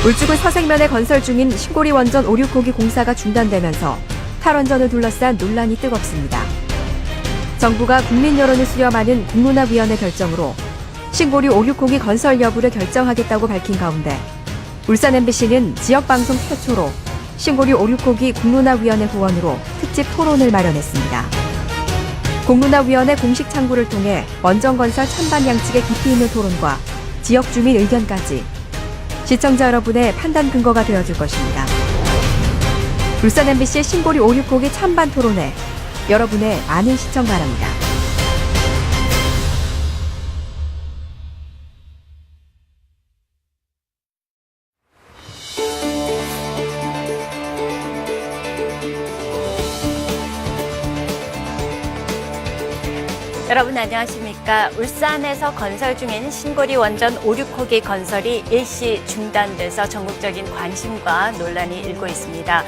울주군 서생면에 건설 중인 신고리 원전 5, 6호기 공사가 중단되면서 탈원전을 둘러싼 논란이 뜨겁습니다. 정부가 국민 여론을 수렴하는 공론화위원회 결정으로 신고리 5, 6호기 건설 여부를 결정하겠다고 밝힌 가운데 울산 MBC는 지역방송 최초로 신고리 5, 6호기 공론화위원회 후원으로 특집 토론을 마련했습니다. 공론화위원회 공식 창구를 통해 원전 건설 찬반 양측의 깊이 있는 토론과 지역 주민 의견까지 시청자 여러분의 판단 근거가 되어줄 것입니다. 울산 MBC 신고리 5, 6호기 찬반 토론회, 여러분의 많은 시청 바랍니다. 여러분 안녕하십니까. 울산에서 건설 중인 신고리 원전 5, 6호기 건설이 일시 중단돼서 전국적인 관심과 논란이 일고 있습니다.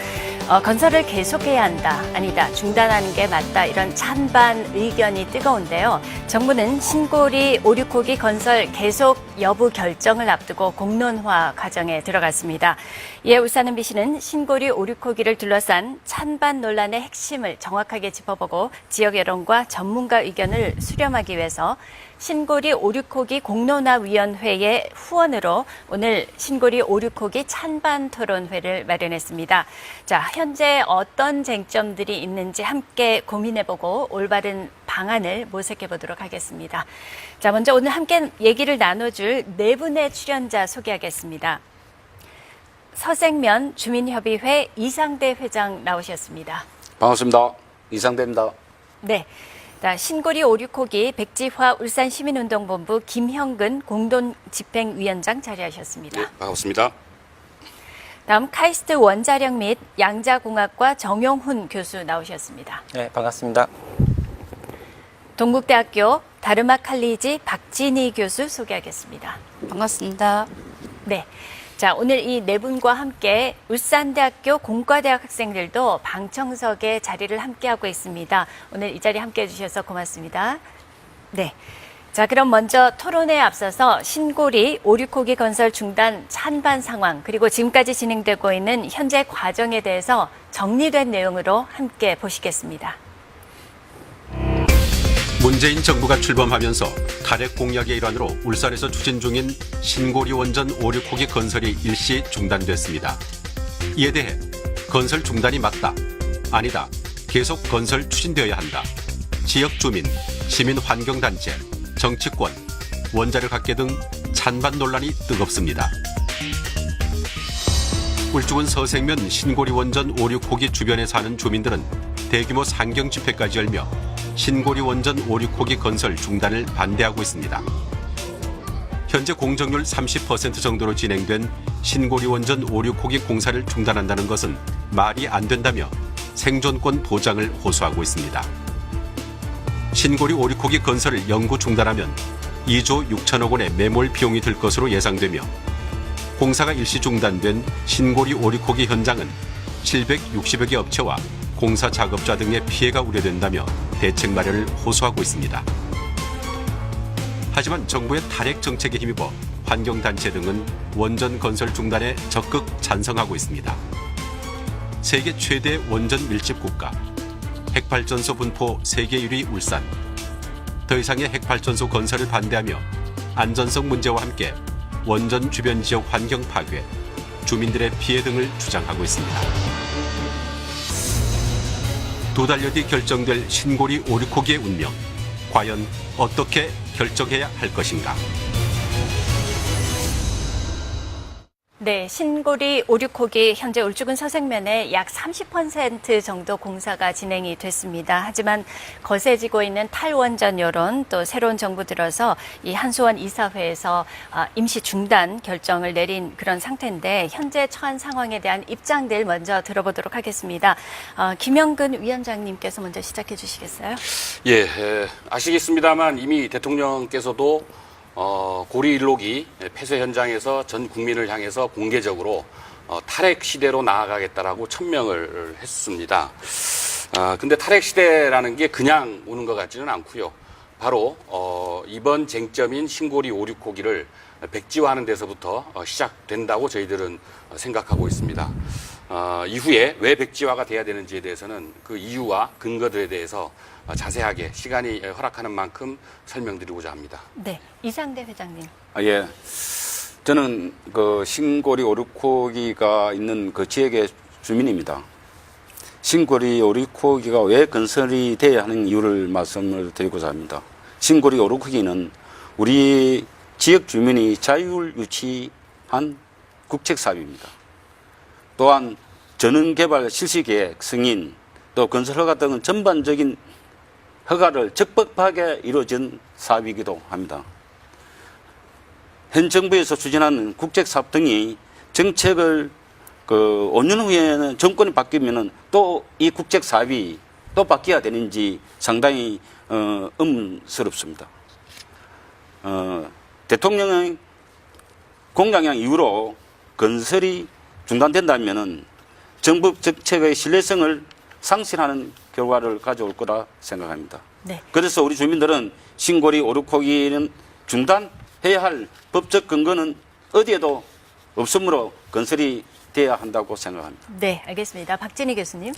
건설을 계속해야 한다, 아니다, 중단하는 게 맞다, 이런 찬반 의견이 뜨거운데요. 정부는 신고리 5, 6호기 건설 계속 여부 결정을 앞두고 공론화 과정에 들어갔습니다. 이에 울산 MBC는 신고리 5, 6호기를 둘러싼 찬반 논란의 핵심을 정확하게 짚어보고 지역 여론과 전문가 의견을 수렴하기 위해서 신고리 5, 6호기 공론화위원회의 후원으로 오늘 신고리 5, 6호기 찬반 토론회를 마련했습니다. 자, 현재 어떤 쟁점들이 있는지 함께 고민해보고 올바른 방안을 모색해보도록 하겠습니다. 자, 먼저 오늘 함께 얘기를 나눠줄 네 분의 출연자 소개하겠습니다. 서생면 주민협의회 이상대 회장 나오셨습니다. 반갑습니다. 이상대입니다. 네. 신고리 5, 6호기 백지화 울산시민운동본부 김형근 공동집행위원장 자리하셨습니다. 네, 반갑습니다. 다음 카이스트 원자력 및 양자공학과 정용훈 교수 나오셨습니다. 네, 반갑습니다. 동국대학교 다르마 칼리지 박진희 교수 소개하겠습니다. 반갑습니다. 네. 자, 오늘 이 네 분과 함께 울산대학교 공과대학 학생들도 방청석에 자리를 함께하고 있습니다. 오늘 이 자리 함께해 주셔서 고맙습니다. 네. 자, 그럼 먼저 토론에 앞서서 신고리 5, 6호기 건설 중단 찬반 상황, 그리고 지금까지 진행되고 있는 현재 과정에 대해서 정리된 내용으로 함께 보시겠습니다. 문재인 정부가 출범하면서 탈핵 공약의 일환으로 울산에서 추진 중인 신고리 원전 5, 6호기 건설이 일시 중단됐습니다. 이에 대해 건설 중단이 맞다, 아니다, 계속 건설 추진되어야 한다, 지역 주민, 시민 환경단체, 정치권, 원자력 학계 등 찬반 논란이 뜨겁습니다. 울주군 서생면 신고리 원전 5, 6호기 주변에 사는 주민들은 대규모 상경 집회까지 열며 신고리 원전 5, 6호기 건설 중단을 반대하고 있습니다. 현재 공정률 30% 정도로 진행된 신고리 원전 5, 6호기 공사를 중단한다는 것은 말이 안 된다며 생존권 보장을 호소하고 있습니다. 신고리 5, 6호기 건설을 영구 중단하면 2조 6천억 원의 매몰 비용이 들 것으로 예상되며 공사가 일시 중단된 신고리 5, 6호기 현장은 760여 개 업체와 공사 작업자 등의 피해가 우려된다며 대책 마련을 호소하고 있습니다. 하지만 정부의 탈핵 정책에 힘입어 환경단체 등은 원전 건설 중단에 적극 찬성하고 있습니다. 세계 최대 원전 밀집 국가, 핵발전소 분포 세계 1위 울산. 더 이상의 핵발전소 건설을 반대하며 안전성 문제와 함께 원전 주변 지역 환경 파괴, 주민들의 피해 등을 주장하고 있습니다. 두 달여 뒤 결정될 신고리 5, 6호기의 운명, 과연 어떻게 결정해야 할 것인가? 네, 신고리 5, 6호기 현재 울주군 서생면에 약 30% 정도 공사가 진행이 됐습니다. 하지만 거세지고 있는 탈원전 여론, 또 새로운 정부 들어서 이 한수원 이사회에서 임시 중단 결정을 내린 그런 상태인데 현재 처한 상황에 대한 입장들 먼저 들어보도록 하겠습니다. 김영근 위원장님께서 먼저 시작해 주시겠어요? 예, 아시겠습니다만 이미 대통령께서도 고리 1호기 폐쇄 현장에서 전 국민을 향해서 공개적으로 탈핵 시대로 나아가겠다라고 천명을 했습니다. 근데 탈핵 시대라는 게 그냥 오는 것 같지는 않고요. 바로 이번 쟁점인 신고리 5, 6호기를 백지화하는 데서부터 시작된다고 저희들은 생각하고 있습니다. 이후에 왜 백지화가 돼야 되는지에 대해서는 그 이유와 근거들에 대해서 자세하게 시간이 허락하는 만큼 설명드리고자 합니다. 네, 이상대 회장님. 예. 저는 그 신고리 오류코기가 있는 그 지역의 주민입니다. 신고리 오류코기가 왜 건설이 돼야 하는 이유를 말씀을 드리고자 합니다. 신고리 오류코기는 우리 지역 주민이 자율 유치한 국책 사업입니다. 또한 전원개발 실시계획, 승인, 또 건설 허가 등은 전반적인 허가를 적법하게 이루어진 사업이기도 합니다. 현 정부에서 추진하는 국책 사업 등이 정책을 5년 후에는 정권이 바뀌면은 또 이 국책 사업이 또 바뀌어야 되는지 상당히 의문스럽습니다. 대통령의 공약양 이후로 건설이 중단된다면은 정부 정책의 신뢰성을 상실하는 결과를 가져올 거라 생각합니다. 네. 그래서 우리 주민들은 신고리 오류코기는 중단해야 할 법적 근거는 어디에도 없으므로 건설이 돼야 한다고 생각합니다. 네, 알겠습니다. 박진희 교수님.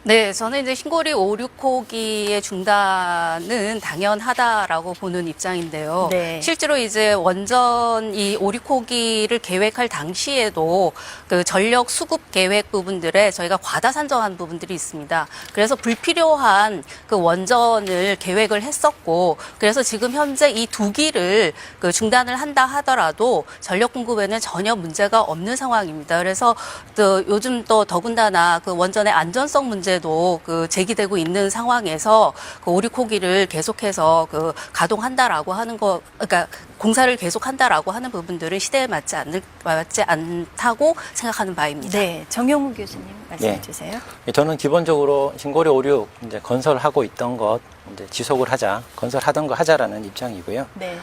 네, 저는 이제 신고리 5, 6호기의 중단은 당연하다라고 보는 입장인데요. 네. 실제로 이제 원전 이 5, 6호기를 계획할 당시에도 그 전력 수급 계획 부분들에 저희가 과다 산정한 부분들이 있습니다. 그래서 불필요한 그 원전을 계획을 했었고, 그래서 지금 현재 이 2기를 그 중단을 한다 하더라도 전력 공급에는 전혀 문제가 없는 상황입니다. 그래서 또 요즘 또 더군다나 그 원전의 안전성 문제도 그 제기되고 있는 상황에서 그 5, 6호기를 계속해서 그 가동한다라고 하는 거, 그러니까 공사를 계속한다라고 하는 부분들은 시대에 맞지 않다고 생각하는 바입니다. 네, 정용우 교수님 말씀해 네. 주세요. 저는 기본적으로 신고리 5, 6 이제 건설하고 있던 것 이제 지속을 하자, 건설하던 거 하자라는 입장이고요. 네.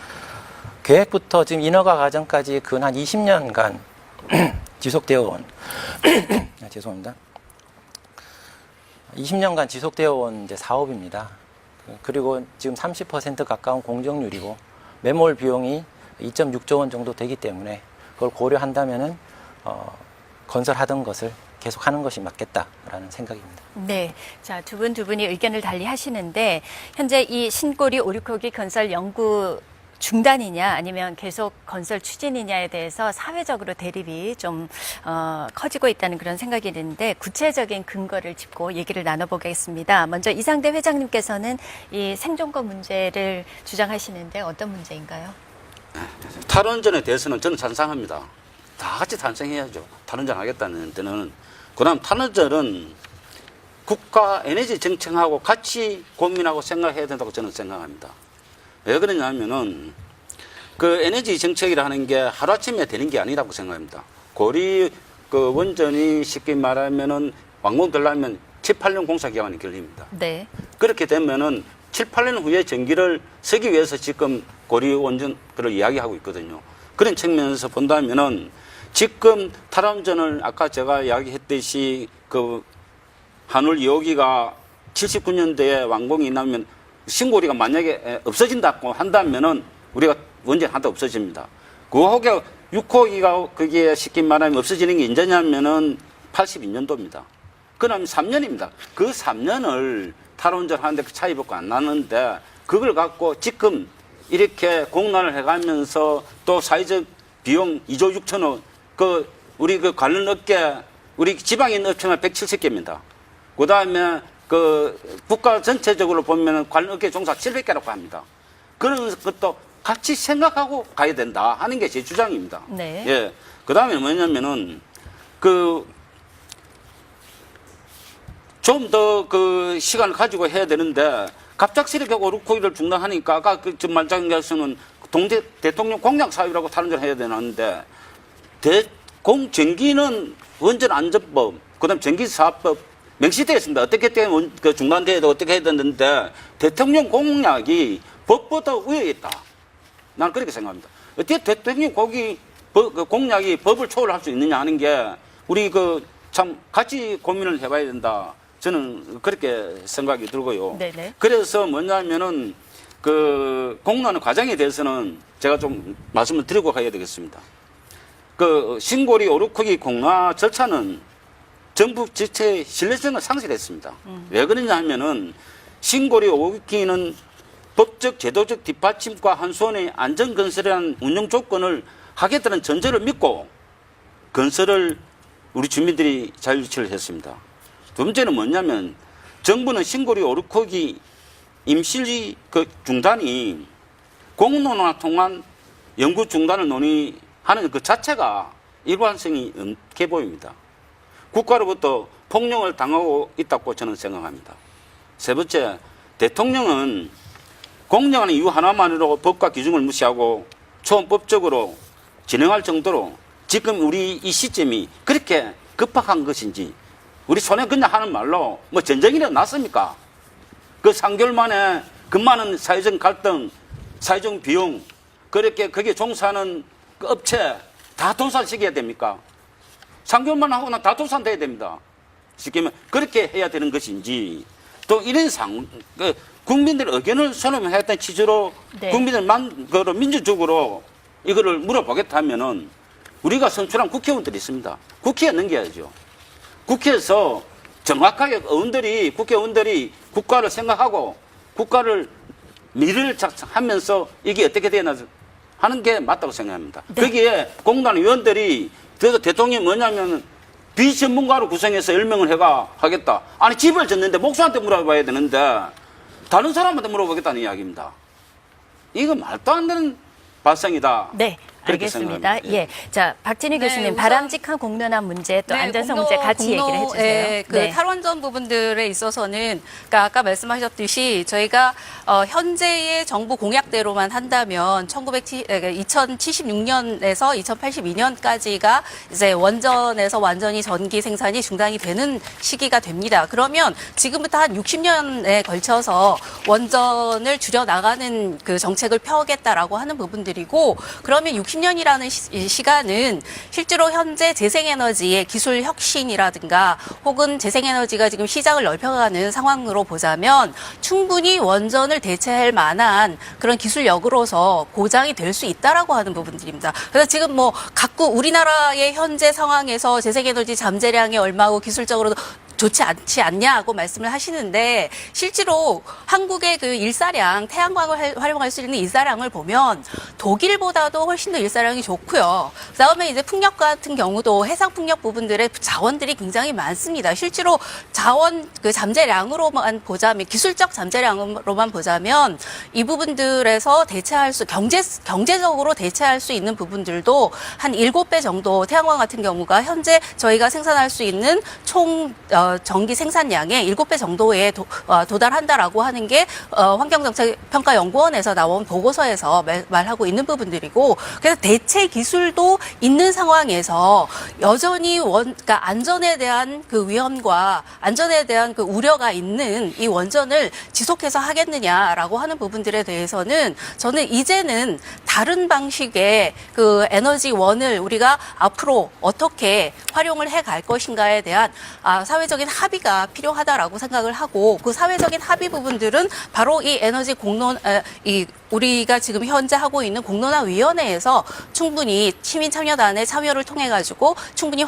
계획부터 지금 인허가 과정까지 근 한 20년간 지속되어 온 죄송합니다. 20년간 지속되어 온 이제 사업입니다. 그리고 지금 30% 가까운 공정률이고 매몰 비용이 2.6조 원 정도 되기 때문에 그걸 고려한다면은 건설하던 것을 계속하는 것이 맞겠다라는 생각입니다. 네. 자, 두 분이 의견을 달리 하시는데 현재 이 신고리 5, 6호기 건설 연구 중단이냐 아니면 계속 건설 추진이냐에 대해서 사회적으로 대립이 좀 커지고 있다는 그런 생각이 드는데 구체적인 근거를 짚고 얘기를 나눠보겠습니다. 먼저 이상대 회장님께서는 이 생존권 문제를 주장하시는데 어떤 문제인가요? 탈원전에 대해서는 저는 찬성합니다. 다 같이 찬성해야죠. 탈원전 하겠다는 데는. 그다음 탈원전은 국가 에너지 정책하고 같이 고민하고 생각해야 된다고 저는 생각합니다. 왜 그러냐면은 그 에너지 정책이라 하는 게 하루아침에 되는 게 아니라고 생각합니다. 고리 그 원전이 쉽게 말하면은 완공되려면 7, 8년 공사 기간이 걸립니다. 네. 그렇게 되면은 7, 8년 후에 전기를 쓰기 위해서 지금 고리 원전 그를 이야기하고 있거든요. 그런 측면에서 본다면은 지금 탈원전을 아까 제가 이야기했듯이 그 한울 2호기가 79년도에 완공이 나면 신고리가 만약에 없어진다고 한다면은 우리가 원전 하나도 없어집니다. 9호기, 6호기가 그게 쉽게 말하면 없어지는 게 언제냐면은 82년도입니다. 그럼 3년입니다. 그 3년을 탈원전 하는데 그 차이밖에 안 나는데 그걸 갖고 지금 이렇게 공란을 해가면서 또 사회적 비용 2조 6천억 그 우리 그 관련 업계 우리 지방에 있는 업체만 170개입니다. 그 다음에 그 국가 전체적으로 보면 관련 업계 종사 700개라고 합니다. 그런 것도 같이 생각하고 가야 된다 하는 게 제 주장입니다. 네. 예. 그 다음에 뭐냐면은 그 좀 더 그 시간을 가지고 해야 되는데 갑작스럽게 오르코기를 중단하니까 아까 그 말장에서는 대통령 공약 사업이라고 탈원전 해야 되는데 전기는 원전 안전법 그다음 전기사업법 명시되어 있습니다. 어떻게 때문에 그 중단돼야 되고 어떻게 해야 되는데 대통령 공약이 법보다 위에 있다. 나는 그렇게 생각합니다. 어떻게 대통령 공약이 법을 초월할 수 있느냐 하는 게 우리 그 참 같이 고민을 해봐야 된다. 저는 그렇게 생각이 들고요. 네네. 그래서 뭐냐면은 그 공론의 과정에 대해서는 제가 좀 말씀을 드리고 가야 되겠습니다. 그 신고리 오류크기 공라 절차는 정부 지체의 신뢰성을 상실했습니다. 왜 그러냐 하면은 신고리 오류크기는 법적 제도적 뒷받침과 한수원의 안전건설이라는 운영 조건을 하겠다는 전제를 믿고 건설을 우리 주민들이 자유유치를 했습니다. 두 번째는 뭐냐면 정부는 신고리 오류크기 임시 그 중단이 공론화 통한 연구 중단을 논의하는 그 자체가 일관성이 없게 보입니다. 국가로부터 폭력을 당하고 있다고 저는 생각합니다. 세 번째, 대통령은 공정하는 이유 하나만으로 법과 기준을 무시하고 초헌법적으로 진행할 정도로 지금 우리 이 시점이 그렇게 급박한 것인지 우리 손에 그냥 하는 말로 뭐 전쟁이 일어났습니까? 그 3개월 만에 그 많은 사회적 갈등, 사회적 비용, 그렇게 거기에 종사하는 그 업체 다 도산시켜야 됩니까? 3개월만 하고 나 다 도산돼야 됩니다. 쉽게 말하면 그렇게 해야 되는 것인지 또 이런 국민들의 의견을 수렴하겠다는 취지로 네. 국민들만 민주적으로 이거를 물어보겠다면은 우리가 선출한 국회의원들이 있습니다. 국회에 넘겨야죠. 국회에서 정확하게 국회의원들이 국가를 생각하고 국가를 미래를 하면서 이게 어떻게 되나 하는 게 맞다고 생각합니다. 네. 거기에 공단 의원들이 그래서 대통령이 뭐냐면 비전문가로 구성해서 10명을 해가 하겠다. 아니 집을 짓는데 목수한테 물어봐야 되는데 다른 사람한테 물어보겠다는 이야기입니다. 이거 말도 안 되는 발상이다. 네. 그렇게 알겠습니다. 생각합니다. 예. 자, 박진희 네, 교수님, 우선- 바람직한 공론화 문제 또 안전성 문제 같이 얘기를 해주세요. 그 탈원전 부분들에 있어서는 그러니까 아까 말씀하셨듯이 저희가 현재의 정부 공약대로만 한다면 2076년에서 2082년까지가 이제 원전에서 완전히 전기 생산이 중단이 되는 시기가 됩니다. 그러면 지금부터 한 60년에 걸쳐서 원전을 줄여 나가는 그 정책을 펴겠다라고 하는 부분들이고 그러면 60년이라는 시간은 실제로 현재 재생에너지의 기술 혁신이라든가 혹은 재생에너지가 지금 시장을 넓혀가는 상황으로 보자면 충분히 원전을 대체할 만한 그런 기술력으로서 보장이 될 수 있다라고 하는 부분들입니다. 그래서 지금 뭐 각국 우리나라의 현재 상황에서 재생에너지 잠재량이 얼마고 기술적으로도 좋지 않지 않냐고 말씀을 하시는데 실제로 한국의 그 일사량 태양광을 활용할 수 있는 일사량을 보면 독일보다도 훨씬 더 일사량이 좋고요. 그다음에 이제 풍력 같은 경우도 해상 풍력 부분들의 자원들이 굉장히 많습니다. 실제로 자원 그 잠재량으로만 보자면 기술적 잠재량으로만 보자면 이 부분들에서 대체할 수 경제적으로 대체할 수 있는 부분들도 한 7배 정도 태양광 같은 경우가 현재 저희가 생산할 수 있는 총 전기 생산량의 7배 정도에 도달한다라고 하는 게 환경정책평가연구원에서 나온 보고서에서 말하고 있는 부분들이고 그래서 대체 기술도 있는 상황에서 여전히 그러니까 안전에 대한 그 위험과 안전에 대한 그 우려가 있는 이 원전을 지속해서 하겠느냐라고 하는 부분들에 대해서는 저는 이제는 다른 방식의 그 에너지원을 우리가 앞으로 어떻게 활용을 해 갈 것인가에 대한 사회적인 합의가 필요하다라고 생각을 하고 그 사회적인 합의 부분들은 바로 이 에너지 우리가 지금 현재 하고 있는 공론화위원회에서 충분히 시민참여단의 참여를 통해 가지고 충분히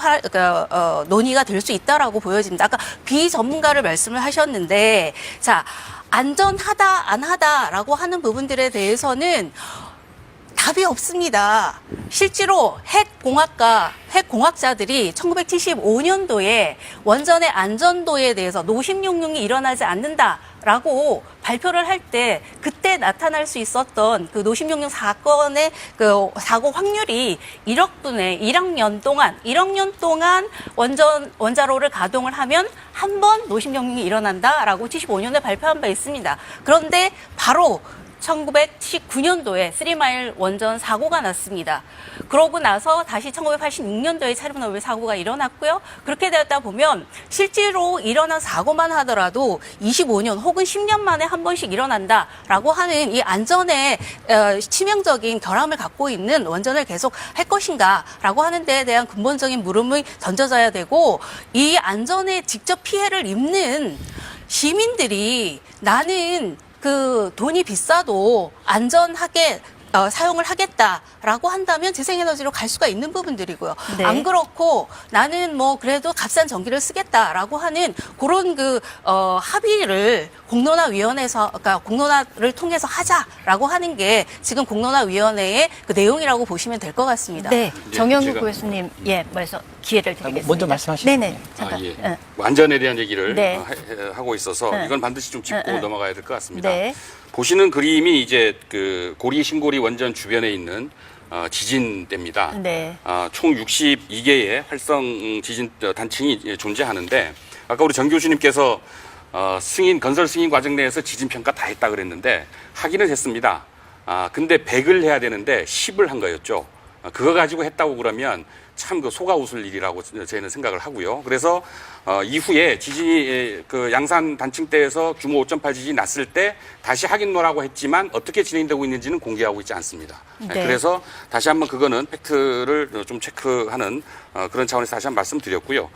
논의가 될 수 있다라고 보여집니다. 아까 비전문가를 말씀을 하셨는데 자 안전하다 안 하다라고 하는 부분들에 대해서는 답이 없습니다. 실제로 핵공학자들이 1975년도에 원전의 안전도에 대해서 노심용융이 일어나지 않는다라고 발표를 할 때 그때 나타날 수 있었던 그 노심용융 사건의 그 사고 확률이 1억 년 동안 원자로를 가동을 하면 한 번 노심용융이 일어난다라고 75년에 발표한 바 있습니다. 그런데 바로 1979년도에 3마일 원전 사고가 났습니다. 그러고 나서 다시 1986년도에 체르노빌 사고가 일어났고요. 그렇게 되었다 보면 실제로 일어난 사고만 하더라도 25년 혹은 10년 만에 한 번씩 일어난다라고 하는 이 안전에 치명적인 결함을 갖고 있는 원전을 계속 할 것인가라고 하는 데에 대한 근본적인 물음이 던져져야 되고 이 안전에 직접 피해를 입는 시민들이 나는 그 돈이 비싸도 안전하게 사용을 하겠다라고 한다면 재생에너지로 갈 수가 있는 부분들이고요. 네. 안 그렇고 나는 뭐 그래도 값싼 전기를 쓰겠다라고 하는 그런 합의를 공론화위원회에서, 그러니까 공론화를 통해서 하자라고 하는 게 지금 공론화위원회의 그 내용이라고 보시면 될 것 같습니다. 네, 이제 정영국 제가- 교수님, 말씀 기회를 드리겠습니다. 먼저 말씀하시죠. 네네, 잠깐. 예. 응. 완전에 대한 얘기를 네. 하고 있어서 네. 이건 반드시 좀 짚고 네. 넘어가야 될 것 같습니다. 네. 보시는 그림이 이제 그 고리 신고리 원전 주변에 있는 지진대입니다. 네. 총 62개의 활성 지진 단층이 존재하는데 아까 우리 정 교수님께서 건설 승인 과정 내에서 지진 평가 다 했다 그랬는데 하기는 했습니다. 근데 100을 해야 되는데 10을 한 거였죠. 그거 가지고 했다고 그러면 참 그 속아 웃을 일이라고 저희는 생각을 하고요. 그래서 이후에 지진이 그 양산 단층대에서 규모 5.8 지진이 났을 때 다시 확인노라고 했지만 어떻게 진행되고 있는지는 공개하고 있지 않습니다. 네. 그래서 다시 한번 그거는 팩트를 좀 체크하는 그런 차원에서 다시 한번 말씀드렸고요.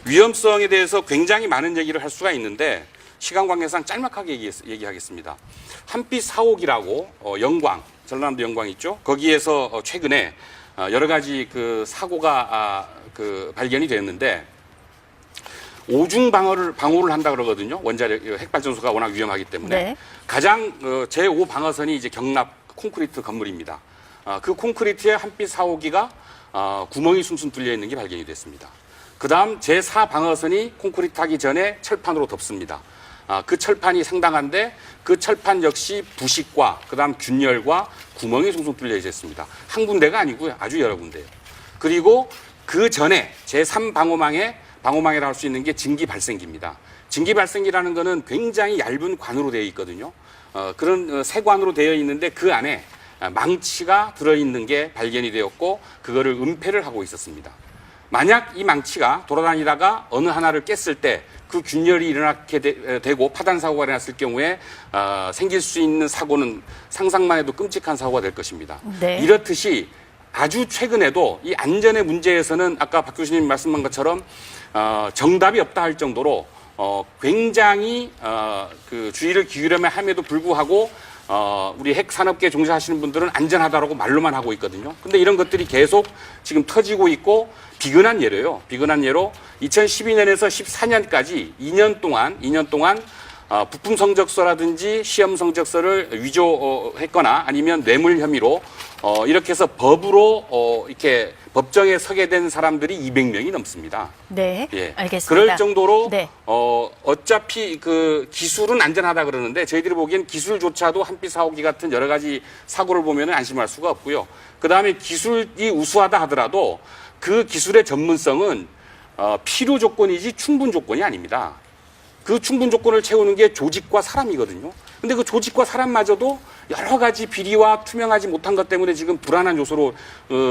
위험성에 대해서 굉장히 많은 얘기를 할 수가 있는데 시간 관계상 짤막하게 얘기하겠습니다. 한빛 사옥이라고 영광, 전라남도 영광 있죠? 거기에서 최근에 여러 가지 그 사고가 그 발견이 되었는데 오중 방호를 한다 그러거든요. 원자력 핵발전소가 워낙 위험하기 때문에 네. 가장 제5 방어선이 이제 경납 콘크리트 건물입니다. 그 콘크리트에 한빛 사호기가 구멍이 숭숭 뚫려 있는 게 발견이 됐습니다. 그다음 제4 방어선이 콘크리트 하기 전에 철판으로 덮습니다. 그 철판이 상당한데 그 철판 역시 부식과 그다음 균열과 구멍이 숭숭 뚫려 있었습니다. 한 군데가 아니고요. 아주 여러 군데요. 그리고 그 전에 제3 방호망이라 할 수 있는 게 증기 발생기입니다. 증기 발생기라는 거는 굉장히 얇은 관으로 되어 있거든요. 그런 세관으로 되어 있는데 그 안에 망치가 들어있는 게 발견이 되었고 그거를 은폐를 하고 있었습니다. 만약 이 망치가 돌아다니다가 어느 하나를 깼을 때 그 균열이 일어나게 되고 파단 사고가 일어났을 경우에 생길 수 있는 사고는 상상만 해도 끔찍한 사고가 될 것입니다. 네. 이렇듯이 아주 최근에도 이 안전의 문제에서는 아까 박 교수님 말씀한 것처럼 정답이 없다 할 정도로 굉장히 그 주의를 기울여야 함에도 불구하고 우리 핵산업계에 종사하시는 분들은 안전하다라고 말로만 하고 있거든요. 근데 이런 것들이 계속 지금 터지고 있고 비근한 예로요. 비근한 예로 2012년에서 14년까지 2년 동안 부품 성적서라든지 시험 성적서를 위조했거나 아니면 뇌물 혐의로 이렇게 해서 법으로 이렇게 법정에 서게 된 사람들이 200명이 넘습니다. 네, 예. 알겠습니다. 그럴 정도로 네. 어차피 그 기술은 안전하다 그러는데 저희들이 보기엔 기술조차도 한빛 사고기 같은 여러 가지 사고를 보면 안심할 수가 없고요. 그다음에 기술이 우수하다 하더라도 그 기술의 전문성은 필요 조건이지 충분 조건이 아닙니다. 그 충분 조건을 채우는 게 조직과 사람이거든요. 근데 그 조직과 사람마저도 여러 가지 비리와 투명하지 못한 것 때문에 지금 불안한 요소로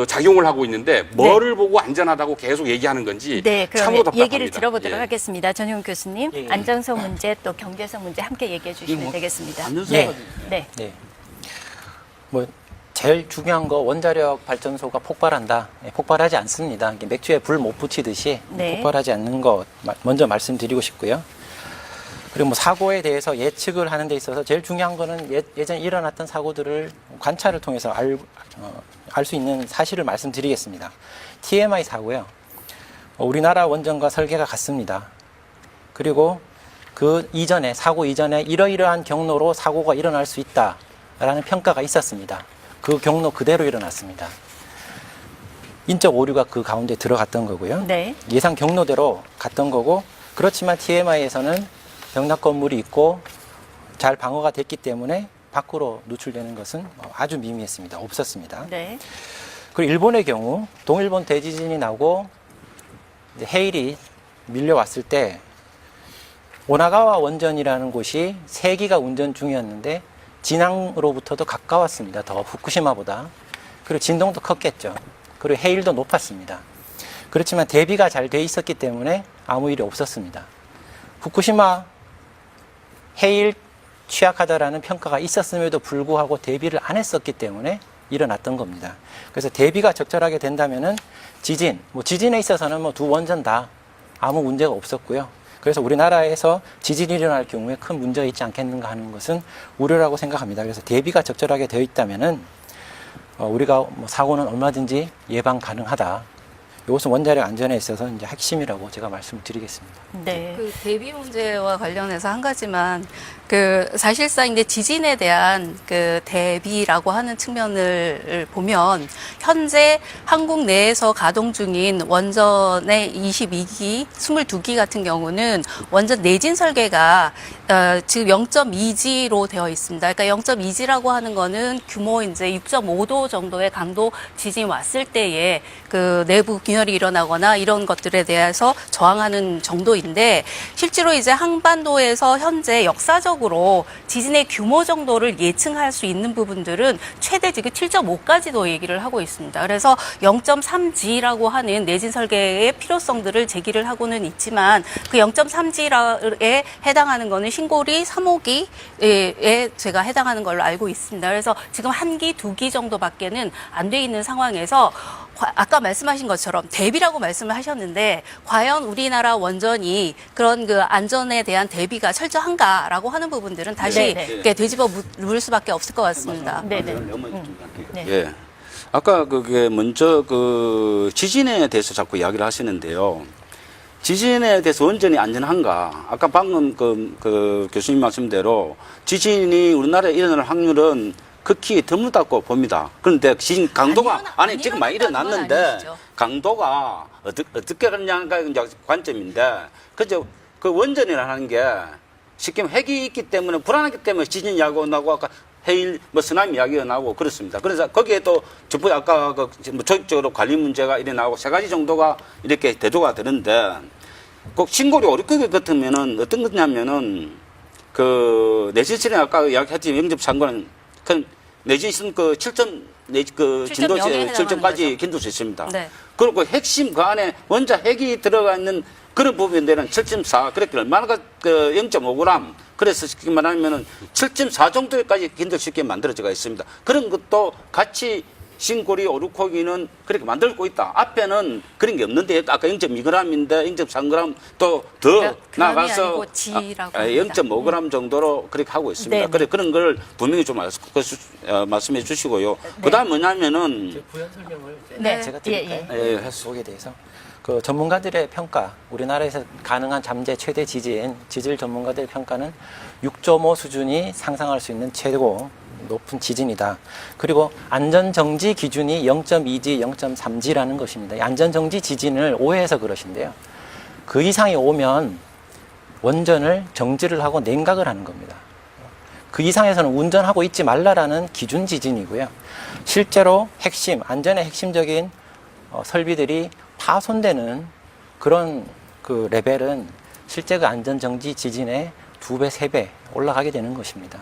작용을 하고 있는데 뭐를 보고 안전하다고 계속 얘기하는 건지 네, 참으로 그럼 답답합니다. 얘기를 들어보도록 예. 하겠습니다. 전용 교수님, 예, 예. 안전성 문제 또 경제성 문제 함께 얘기해 주시면 뭐 되겠습니다. 안전성은 네. 네. 뭐 제일 중요한 거 원자력 발전소가 폭발한다. 폭발하지 않습니다. 맥주에 불 못 붙이듯이 네. 폭발하지 않는 거 먼저 말씀드리고 싶고요. 그리고 뭐 사고에 대해서 예측을 하는 데 있어서 제일 중요한 거는 예전에 일어났던 사고들을 관찰을 통해서 알 수 있는 사실을 말씀드리겠습니다. TMI 사고요. 우리나라 원전과 설계가 같습니다. 그리고 그 이전에 사고 이전에 이러이러한 경로로 사고가 일어날 수 있다라는 평가가 있었습니다. 그 경로 그대로 일어났습니다. 인적 오류가 그 가운데 들어갔던 거고요. 네. 예상 경로대로 갔던 거고 그렇지만 TMI에서는 병납 건물이 있고 잘 방어가 됐기 때문에 밖으로 노출되는 것은 아주 미미했습니다. 없었습니다. 네. 그리고 일본의 경우 동일본 대지진이 나고 이제 해일이 밀려왔을 때 오나가와 원전이라는 곳이 3기가 운전 중이었는데 진앙으로부터도 가까웠습니다. 더 후쿠시마보다. 그리고 진동도 컸겠죠. 그리고 해일도 높았습니다. 그렇지만 대비가 잘 돼 있었기 때문에 아무 일이 없었습니다. 후쿠시마 해일 취약하다라는 평가가 있었음에도 불구하고 대비를 안 했었기 때문에 일어났던 겁니다. 그래서 대비가 적절하게 된다면은 지진에 있어서는 뭐 두 원전 다 아무 문제가 없었고요. 그래서 우리나라에서 지진이 일어날 경우에 큰 문제가 있지 않겠는가 하는 것은 우려라고 생각합니다. 그래서 대비가 적절하게 되어 있다면은 우리가 뭐 사고는 얼마든지 예방 가능하다. 이것은 원자력 안전에 있어서 이제 핵심이라고 제가 말씀을 드리겠습니다. 네. 그 대비 문제와 관련해서 한 가지만 그 사실상 이제 지진에 대한 그 대비라고 하는 측면을 보면 현재 한국 내에서 가동 중인 원전의 22기, 22기 같은 경우는 원전 내진 설계가 지금 0.2G로 되어 있습니다. 그러니까 0.2G라고 하는 거는 규모 이제 6.5도 정도의 강도 지진 왔을 때에 그 내부 균열이 일어나거나 이런 것들에 대해서 저항하는 정도인데 실제로 이제 한반도에서 현재 역사적으로 지진의 규모 정도를 예측할 수 있는 부분들은 최대 지금 7.5까지도 얘기를 하고 있습니다. 그래서 0.3G라고 하는 내진 설계의 필요성들을 제기를 하고는 있지만 그 0.3G에 해당하는 거는 신고리 3호기에 제가 해당하는 걸로 알고 있습니다. 그래서 지금 1기, 2기 정도밖에는 안 돼 있는 상황에서 아까 말씀하신 것처럼 대비라고 말씀을 하셨는데 과연 우리나라 원전이 그런 그 안전에 대한 대비가 철저한가라고 하는 부분들은 다시 이렇게 되짚어 물 수밖에 없을 것 같습니다. 네네. 네. 예. 아까 그게 먼저 그 지진에 대해서 자꾸 이야기를 하시는데요. 지진에 대해서 원전이 안전한가? 아까 방금 그 교수님 말씀대로 지진이 우리나라에 일어날 확률은 극히 드물다고 봅니다. 그런데 지진 강도가 아니 지금 많이 일어났는데 강도가 어떻게 그러냐가 이제 관점인데 그저 그 원전이라는 게 쉽게 핵이 있기 때문에 불안하기 때문에 지진 이야기가 나고 아까 해일 뭐 쓰나미 이야기가 나오고 그렇습니다. 그래서 거기에 또 전부 아까 그 뭐 조직적으로 관리 문제가 일어나고 세 가지 정도가 이렇게 대조가 되는데 꼭 신고리 오류크기 같으면은 어떤 거냐면은 그 내실실에 아까 이야기했지만 영접상고는 그 내진 그 7점 내지 그 진도 7점까지 견딜 수 있습니다. 네. 그리고 핵심 그 안에 원자 핵이 들어가 있는 그런 부분들은 7.4 그렇게 얼마나 그 0.5g 그래서 쉽게 말하면은 7.4 정도까지 견딜 수 있게 만들어져가 있습니다. 그런 것도 같이 신고리 오류코기는 그렇게 만들고 있다. 앞에는 그런 게 없는데 아까 0.2g인데 0.3g 또 더 나가서 0.5g 정도로 그렇게 하고 있습니다. 네네. 그래 그런 걸 분명히 좀 말씀해 주시고요. 그다음 뭐냐면은 부연 설명을 네. 제가 드릴까요? 예, 예. 속에 대해서 그 전문가들의 평가, 우리나라에서 가능한 잠재 최대 지진 전문가들의 평가는 6.5 수준이 상상할 수 있는 최고 높은 지진이다. 그리고 안전정지 기준이 0.2G, 0.3G라는 것입니다. 이 안전정지 지진을 오해해서 그러신데요. 그 이상이 오면 원전을 정지를 하고 냉각을 하는 겁니다. 그 이상에서는 운전하고 있지 말라라는 기준 지진이고요. 실제로 안전의 핵심적인 설비들이 파손되는 그런 그 레벨은 실제 그 안전정지 지진의 2배, 3배 올라가게 되는 것입니다.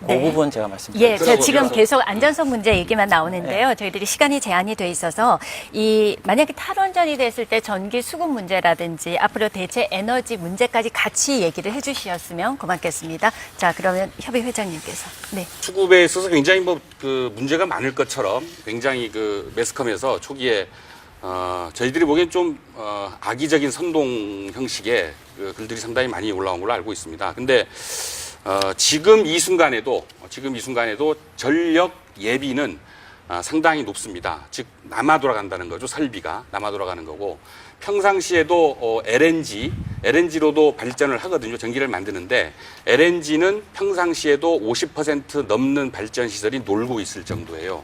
그 네. 부분 제가 말씀드릴게요. 예, 제가 지금 계속 안전성 문제 얘기만 나오는데요. 저희들이 시간이 제한이 돼 있어서 만약에 탈원전이 됐을 때 전기 수급 문제라든지 앞으로 대체 에너지 문제까지 같이 얘기를 해주셨으면 고맙겠습니다. 자, 그러면 협의 회장님께서. 네. 수급에 있어서 굉장히 그 문제가 많을 것처럼 굉장히 그 매스컴에서 초기에 저희들이 보기엔 좀 악의적인 선동 형식의 그 글들이 상당히 많이 올라온 걸로 알고 있습니다. 근데 지금 이 순간에도 전력 예비는 상당히 높습니다. 즉 남아 돌아간다는 거죠. 설비가 남아 돌아가는 거고 평상시에도 LNG로도 발전을 하거든요. 전기를 만드는데 LNG는 평상시에도 50% 넘는 발전 시설이 놀고 있을 정도예요.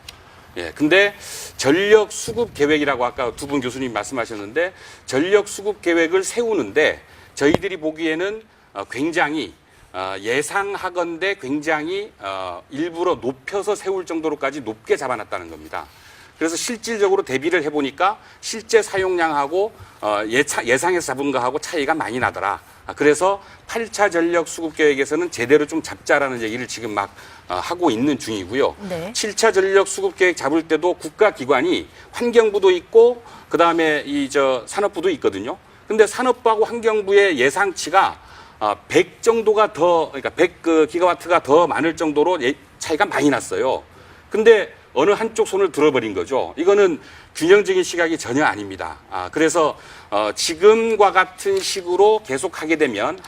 예, 근데 전력 수급 계획이라고 아까 두 분 교수님 말씀하셨는데 전력 수급 계획을 세우는데 저희들이 보기에는 굉장히 예상하건대 굉장히 일부러 높여서 세울 정도로까지 높게 잡아놨다는 겁니다. 그래서 실질적으로 대비를 해보니까 실제 사용량하고 예상해서 잡은 거하고 차이가 많이 나더라. 그래서 8차 전력 수급 계획에서는 제대로 좀 잡자라는 얘기를 지금 막 하고 있는 중이고요. 네. 7차 전력 수급 계획 잡을 때도 국가기관이 환경부도 있고 그다음에 산업부도 있거든요. 근데 산업부하고 환경부의 예상치가 100 정도가 더, 그러니까 100 기가와트가 더 많을 정도로 차이가 많이 났어요. 근데 어느 한쪽 손을 들어버린 거죠. 이거는 균형적인 시각이 전혀 아닙니다. 그래서 지금과 같은 식으로 계속 하게 되면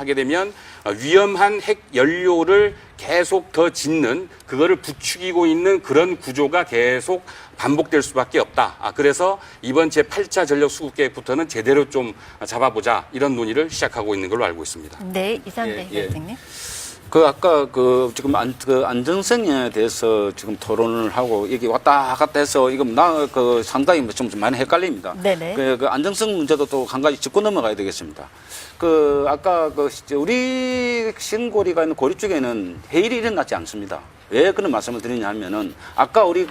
위험한 핵 연료를 계속 더 짓는, 그거를 부추기고 있는 그런 구조가 계속 반복될 수밖에 없다. 그래서 이번 제8차 전력 수급 계획부터는 제대로 좀 잡아보자, 이런 논의를 시작하고 있는 걸로 알고 있습니다. 네, 이상대 선생님. 아까 지금 안정성에 대해서 지금 토론을 하고 이게 왔다 갔다 해서 이거 상당히 좀 많이 헷갈립니다. 네네. 그 안정성 문제도 또 한 가지 짚고 넘어가야 되겠습니다. 아까 우리 신고리가 있는 고리 쪽에는 해일이 일어나지 않습니다. 왜 그런 말씀을 드리냐면은 아까 우리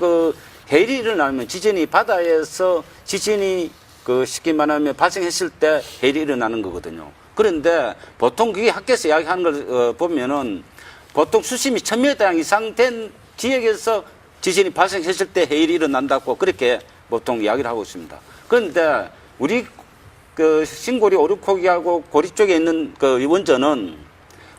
해일이 일어나면 지진이 바다에서 지진이 쉽게 말하면 발생했을 때 해일이 일어나는 거거든요. 그런데 보통 그게 학교에서 이야기하는 걸 보면은 보통 수심이 1000m 이상 된 지역에서 지진이 발생했을 때 해일이 일어난다고 그렇게 보통 이야기를 하고 있습니다. 그런데 우리 신고리 오륙호기하고 고리 쪽에 있는 원전은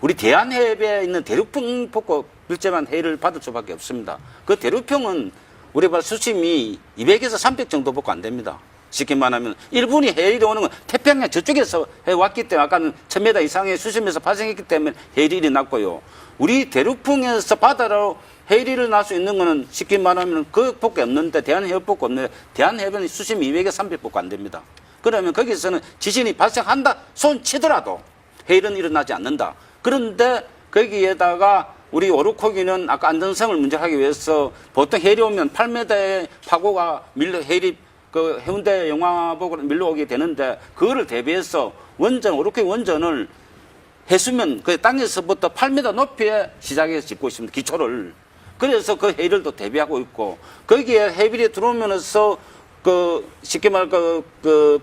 우리 대한해협에 있는 대륙평 폭포 밀접한 해일을 받을 수밖에 없습니다. 그 대륙평은 우리 수심이 200에서 300 정도밖에 안 됩니다. 쉽게 말하면 일본이 해일이 오는 건 태평양 저쪽에서 해왔기 때문에 아까는 1000m 이상의 수심에서 발생했기 때문에 해일이 일어났고요. 우리 대륙풍에서 바다로 해일이 일어날 수 있는 거는 쉽게 말하면 그것밖에 없는데 대한해협밖에 없는데 대한해협은 수심이 200에서 300밖에 안 됩니다. 그러면 거기서는 지진이 발생한다 손 치더라도 해일은 일어나지 않는다. 그런데 거기에다가 우리 오륙호기는 아까 안전성을 문제하기 위해서 보통 해일이 오면 8m의 파고가 해일이 해운대 영화복으로 밀려오게 되는데 그거를 대비해서 오륙호기 원전을 해수면 땅에서부터 8m 높이에 시작해서 짓고 있습니다. 기초를. 그래서 그 해일을 또 대비하고 있고 거기에 해일이 들어오면서 쉽게 말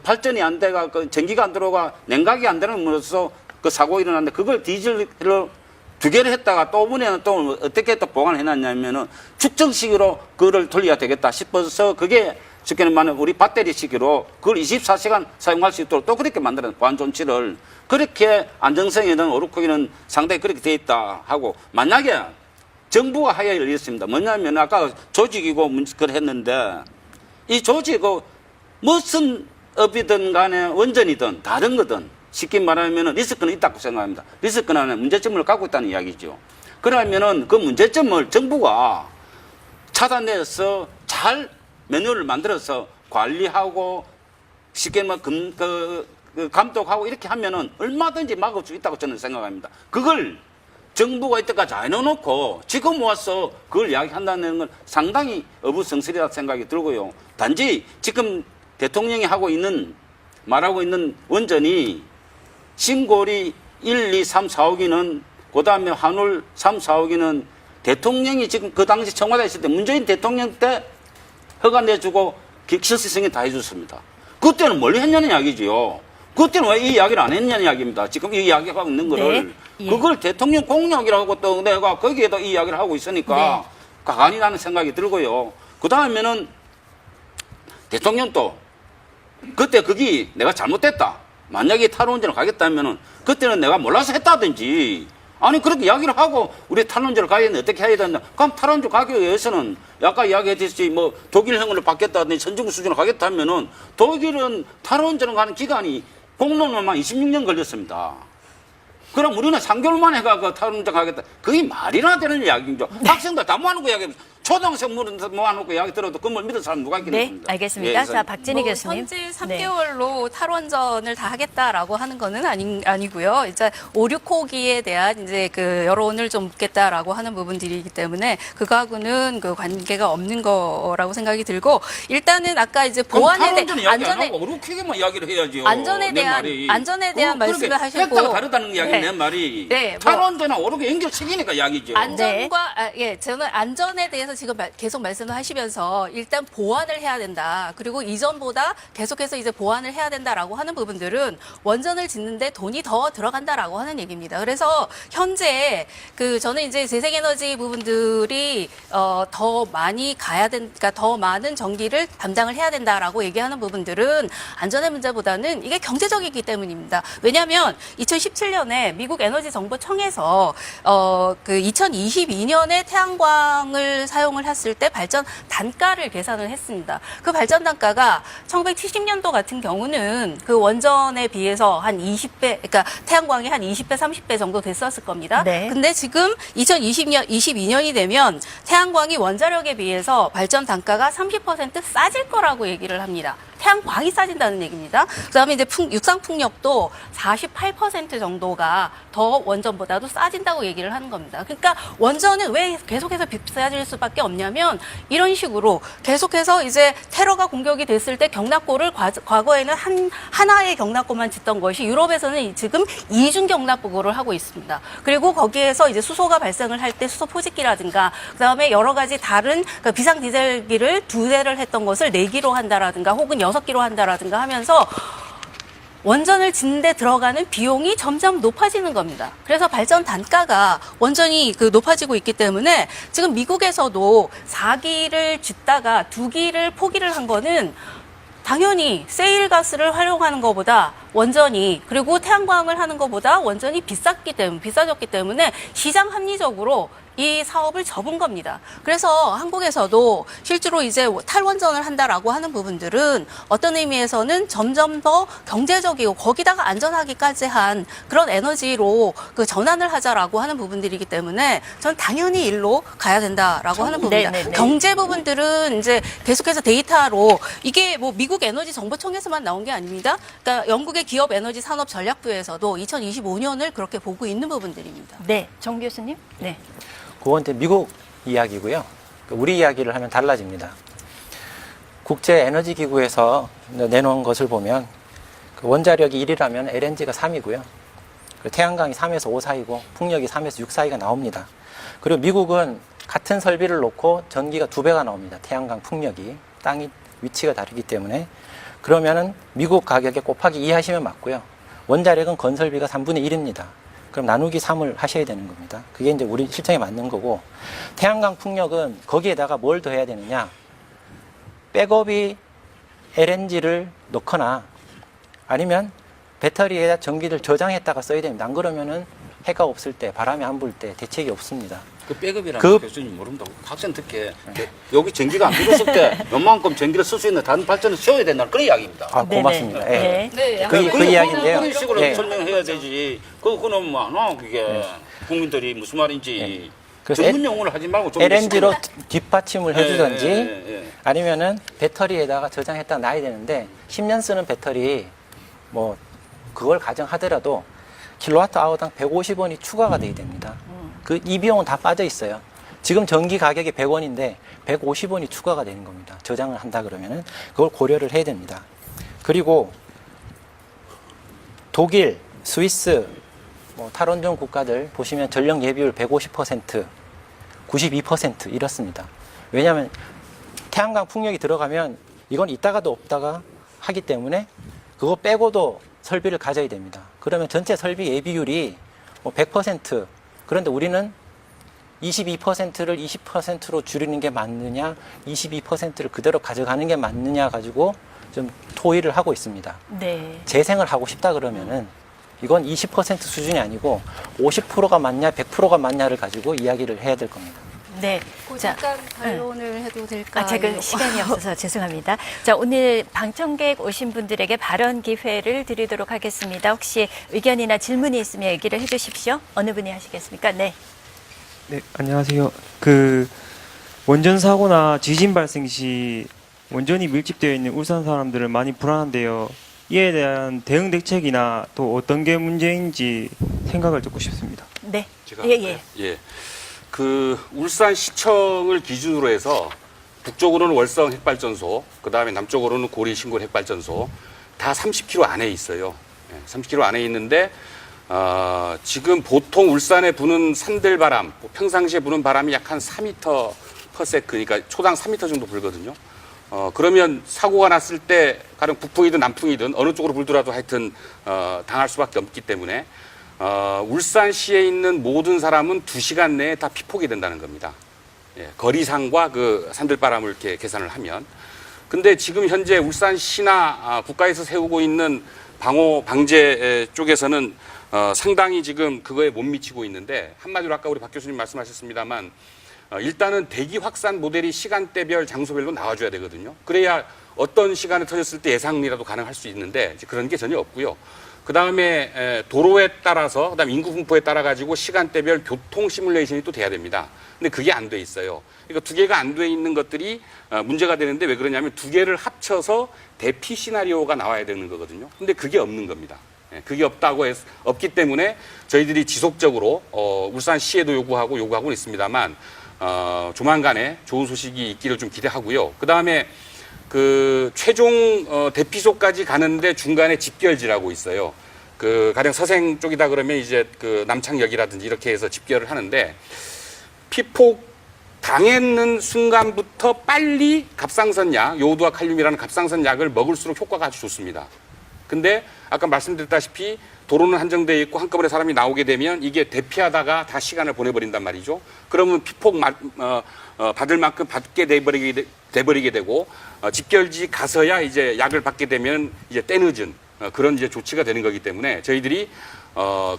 발전이 안 돼가 전기가 안 들어가 냉각이 안 되는 으로써 사고가 일어났는데 그걸 디젤로 2개를 했다가 또 이번에는 또 어떻게 또 보관해놨냐면은 축정식으로 그거를 돌려야 되겠다 싶어서 그게 쉽게 말하면 우리 배터리식으로 그걸 24시간 사용할 수 있도록 또 그렇게 만들어낸 보안 존치를 그렇게 안정성에는 오륙호기는 상당히 그렇게 돼 있다 하고 만약에 정부가 하야 열렸습니다. 뭐냐면 아까 조직이고 그걸 했는데 이 조직은 무슨 업이든 간에 원전이든 다른 거든 쉽게 말하면 리스크는 있다고 생각합니다. 리스크는 문제점을 갖고 있다는 이야기죠. 그러면은 그 문제점을 정부가 찾아내서 잘 매뉴얼을 만들어서 관리하고 쉽게 말하면 감독하고 이렇게 하면은 얼마든지 막을 수 있다고 저는 생각합니다. 그걸 정부가 이때까지 안 해놓고 지금 와서 그걸 이야기한다는 건 상당히 어부성설이라고 생각이 들고요. 단지 지금 대통령이 말하고 있는 원전이 신고리 1, 2, 3, 4호기는 그 다음에 한울 3, 4호기는 대통령이 지금 그 당시 청와대에 있을 때 문재인 대통령 때 허가 내주고 실시승인 다 해줬습니다. 그때는 뭘 했냐는 이야기지요. 그때는 왜 이 이야기를 안 했냐는 이야기입니다. 지금 이 이야기하고 있는 거를. 네. 예. 그걸 대통령 공약이라고 또 내가 거기에다 이 이야기를 하고 있으니까 네. 가관이라는 생각이 들고요. 그 다음에는 대통령도 그때 그게 내가 잘못됐다. 만약에 탈원전을 가겠다면은 그때는 내가 몰라서 했다든지 아니 그렇게 이야기를 하고 우리 탈원전을 가야되는데 어떻게 해야 된다. 그럼 탈원전 가기 위해서는 아까 이야기했듯이 독일형으로 받겠다든지 선진국 수준으로 가겠다 하면은 독일은 탈원전을 가는 기간이 공론만 26년 걸렸습니다. 그럼 우리는 3개월 만에 탈원전 가겠다. 그게 말이나 되는 이야기죠. 학생들 다 모아놓고 이야기합니다. 초등학생 모아놓고 이야기 들어도 그걸 믿을 사람 누가 있겠습니까? 네, 알겠습니다. 예, 자, 박진희 교수님. 현재 3개월로 탈원전을 다 하겠다라고 하는 거는 아니고요. 이제 5, 6호기에 대한 이제 여론을 좀 묻겠다라고 하는 부분들이기 때문에 그거하고는 관계가 없는 거라고 생각이 들고 일단은 아까 이제 보안에 대한 안전에 오륙호기만 이야기를 해야죠. 안전에 대한 말씀을 하시고 팩트가 다르다는 이야기는 네. 내 말이. 네, 탈원전은 오륙호 연결시키니까 이야기죠. 안전과 저는 안전에 대해서 지금 계속 말씀을 하시면서 일단 보완을 해야 된다. 그리고 이전보다 계속해서 이제 보완을 해야 된다라고 하는 부분들은 원전을 짓는데 돈이 더 들어간다라고 하는 얘기입니다. 그래서 현재 저는 이제 재생에너지 부분들이 더 많이 그러니까 더 많은 전기를 담당을 해야 된다라고 얘기하는 부분들은 안전의 문제보다는 이게 경제적이기 때문입니다. 왜냐하면 2017년에 미국 에너지 정보청에서 2022년에 태양광을 사용 사용을 했을 때 발전 단가를 계산을 했습니다. 그 발전 단가가 1970년도 같은 경우는 그 원전에 비해서 한 20배, 그러니까 태양광이 한 20배, 30배 정도 됐었을 겁니다. 네. 근데 지금 22년이 되면 태양광이 원자력에 비해서 발전 단가가 30% 싸질 거라고 얘기를 합니다. 태양광이 싸진다는 얘기입니다. 그다음에 이제 육상풍력도 48% 정도가 더 원전보다도 싸진다고 얘기를 하는 겁니다. 그러니까 원전은 왜 계속해서 비싸질 수밖에 없냐면 이런 식으로 계속해서 이제 테러가 공격이 됐을 때 경납고를 과거에는 하나의 경납고만 짓던 것이 유럽에서는 지금 이중 경납고를 하고 있습니다. 그리고 거기에서 이제 수소가 발생을 할 때 수소 포집기라든가 그다음에 여러 가지 다른 그 비상 디젤기를 2대를 했던 것을 4기로 한다라든가 혹은 6기로 한다라든가 하면서 원전을 짓는 데 들어가는 비용이 점점 높아지는 겁니다. 그래서 발전 단가가 원전이 높아지고 있기 때문에 지금 미국에서도 4기를 짓다가 2기를 포기를 한 거는 당연히 세일가스를 활용하는 것보다 원전이 그리고 태양광을 하는 것보다 원전이 비싸졌기 때문에 시장 합리적으로 이 사업을 접은 겁니다. 그래서 한국에서도 실제로 이제 탈원전을 한다라고 하는 부분들은 어떤 의미에서는 점점 더 경제적이고 거기다가 안전하기까지 한 그런 에너지로 그 전환을 하자라고 하는 부분들이기 때문에 전 당연히 일로 가야 된다라고 하는 부분입니다. 네네네. 경제 부분들은 이제 계속해서 데이터로 이게 뭐 미국 에너지 정보청에서만 나온 게 아닙니다. 그러니까 영국의 기업 에너지 산업 전략부에서도 2025년을 그렇게 보고 있는 부분들입니다. 네, 정 교수님. 네. 그건 이제 미국 이야기고요. 우리 이야기를 하면 달라집니다. 국제에너지기구에서 내놓은 것을 보면 그 원자력이 1이라면 LNG가 3이고요. 태양광이 3에서 5 사이고 풍력이 3에서 6 사이가 나옵니다. 그리고 미국은 같은 설비를 놓고 전기가 2배가 나옵니다. 태양광 풍력이. 땅이 위치가 다르기 때문에. 그러면은 미국 가격에 곱하기 2 하시면 맞고요. 원자력은 건설비가 3분의 1입니다. 그럼 나누기 3을 하셔야 되는 겁니다. 그게 이제 우리 실정에 맞는 거고, 태양광 풍력은 거기에다가 뭘 더 해야 되느냐? 백업이 LNG를 넣거나 아니면 배터리에다 전기를 저장했다가 써야 됩니다. 안 그러면은 해가 없을 때, 바람이 안 불 때 대책이 없습니다. 그 백업이라는 교수님 모른다고 학생 듣게 여기 전기가 안 들었을 때 웬만큼 전기를 쓸 수 있는 다른 발전을 세워야 된다는 그런 이야기입니다. 아, 고맙습니다. 예. 네. 그 이야기인데요. 그런 식으로 예. 설명해야 되지. 그거는 뭐 그게 국민들이 무슨 말인지 그래서 전문 용어를 하지 말고 좀 LNG로 뒷받침을 해주든지 예. 아니면은 배터리에다가 저장했다 놔야 되는데 10년 쓰는 배터리 뭐 그걸 가정하더라도 킬로와트 아워당 150원이 추가가 돼야 됩니다. 이 비용은 다 빠져 있어요. 지금 전기 가격이 100원인데 150원이 추가가 되는 겁니다. 저장을 한다 그러면은 그걸 고려를 해야 됩니다. 그리고 독일, 스위스, 뭐 탈원전 국가들 보시면 전력 예비율 150%, 92% 이렇습니다. 왜냐하면 태양광 풍력이 들어가면 이건 있다가도 없다가 하기 때문에 그거 빼고도 설비를 가져야 됩니다. 그러면 전체 설비 예비율이 뭐 100%, 그런데 우리는 22%를 20%로 줄이는 게 맞느냐, 22%를 그대로 가져가는 게 맞느냐 가지고 좀 토의를 하고 있습니다. 네. 재생을 하고 싶다 그러면은 이건 20% 수준이 아니고 50%가 맞냐, 100%가 맞냐를 가지고 이야기를 해야 될 겁니다. 네. 잠깐 반론을 해도 될까요? 제가 시간이 없어서 죄송합니다. 자, 오늘 방청객 오신 분들에게 발언 기회를 드리도록 하겠습니다. 혹시 의견이나 질문이 있으면 얘기를 해주십시오. 어느 분이 하시겠습니까? 네. 네, 안녕하세요. 원전 사고나 지진 발생 시 원전이 밀집되어 있는 울산 사람들은 많이 불안한데요. 이에 대한 대응 대책이나 또 어떤 게 문제인지 생각을 듣고 싶습니다. 네. 제가 예. 그 울산시청을 기준으로 해서 북쪽으로는 월성 핵발전소, 그 다음에 남쪽으로는 고리 신골 핵발전소 다 30km 안에 있어요. 30km 안에 있는데 지금 보통 울산에 부는 산들바람, 평상시에 부는 바람이 약 한 4m/s, 그러니까 초당 3m 정도 불거든요. 그러면 사고가 났을 때 가령 북풍이든 남풍이든 어느 쪽으로 불더라도 하여튼 당할 수밖에 없기 때문에 울산시에 있는 모든 사람은 2시간 내에 다 피폭이 된다는 겁니다. 예, 거리상과 그 산들바람을 이렇게 계산을 하면. 근데 지금 현재 울산시나 국가에서 세우고 있는 방호 방제 쪽에서는 상당히 지금 그거에 못 미치고 있는데, 한마디로 아까 우리 박 교수님 말씀하셨습니다만 일단은 대기 확산 모델이 시간대별, 장소별로 나와줘야 되거든요. 그래야 어떤 시간에 터졌을 때 예상이라도 가능할 수 있는데 이제 그런 게 전혀 없고요. 그 다음에 도로에 따라서, 그 다음에 인구 분포에 따라 가지고 시간대별 교통 시뮬레이션이 또 돼야 됩니다. 근데 그게 안 돼 있어요. 그러니까 두 개가 안 돼 있는 것들이 문제가 되는데 왜 그러냐면 두 개를 합쳐서 대피 시나리오가 나와야 되는 거거든요. 근데 그게 없는 겁니다. 그게 없기 때문에 저희들이 지속적으로 울산시에도 요구하고 있습니다만 조만간에 좋은 소식이 있기를 좀 기대하고요. 그 다음에 그 최종 대피소까지 가는데 중간에 집결지라고 있어요. 그 가령 서생 쪽이다 그러면 이제 그 남창역이라든지 이렇게 해서 집결을 하는데 피폭 당했는 순간부터 빨리 갑상선 약, 요오드와 칼륨이라는 갑상선 약을 먹을수록 효과가 아주 좋습니다. 근데 아까 말씀드렸다시피 도로는 한정되어 있고 한꺼번에 사람이 나오게 되면 이게 대피하다가 다 시간을 보내버린단 말이죠. 그러면 피폭 받을 만큼 받게 돼버리게 되고 집결지 가서야 이제 약을 받게 되면 이제 때늦은 그런 이제 조치가 되는 거기 때문에 저희들이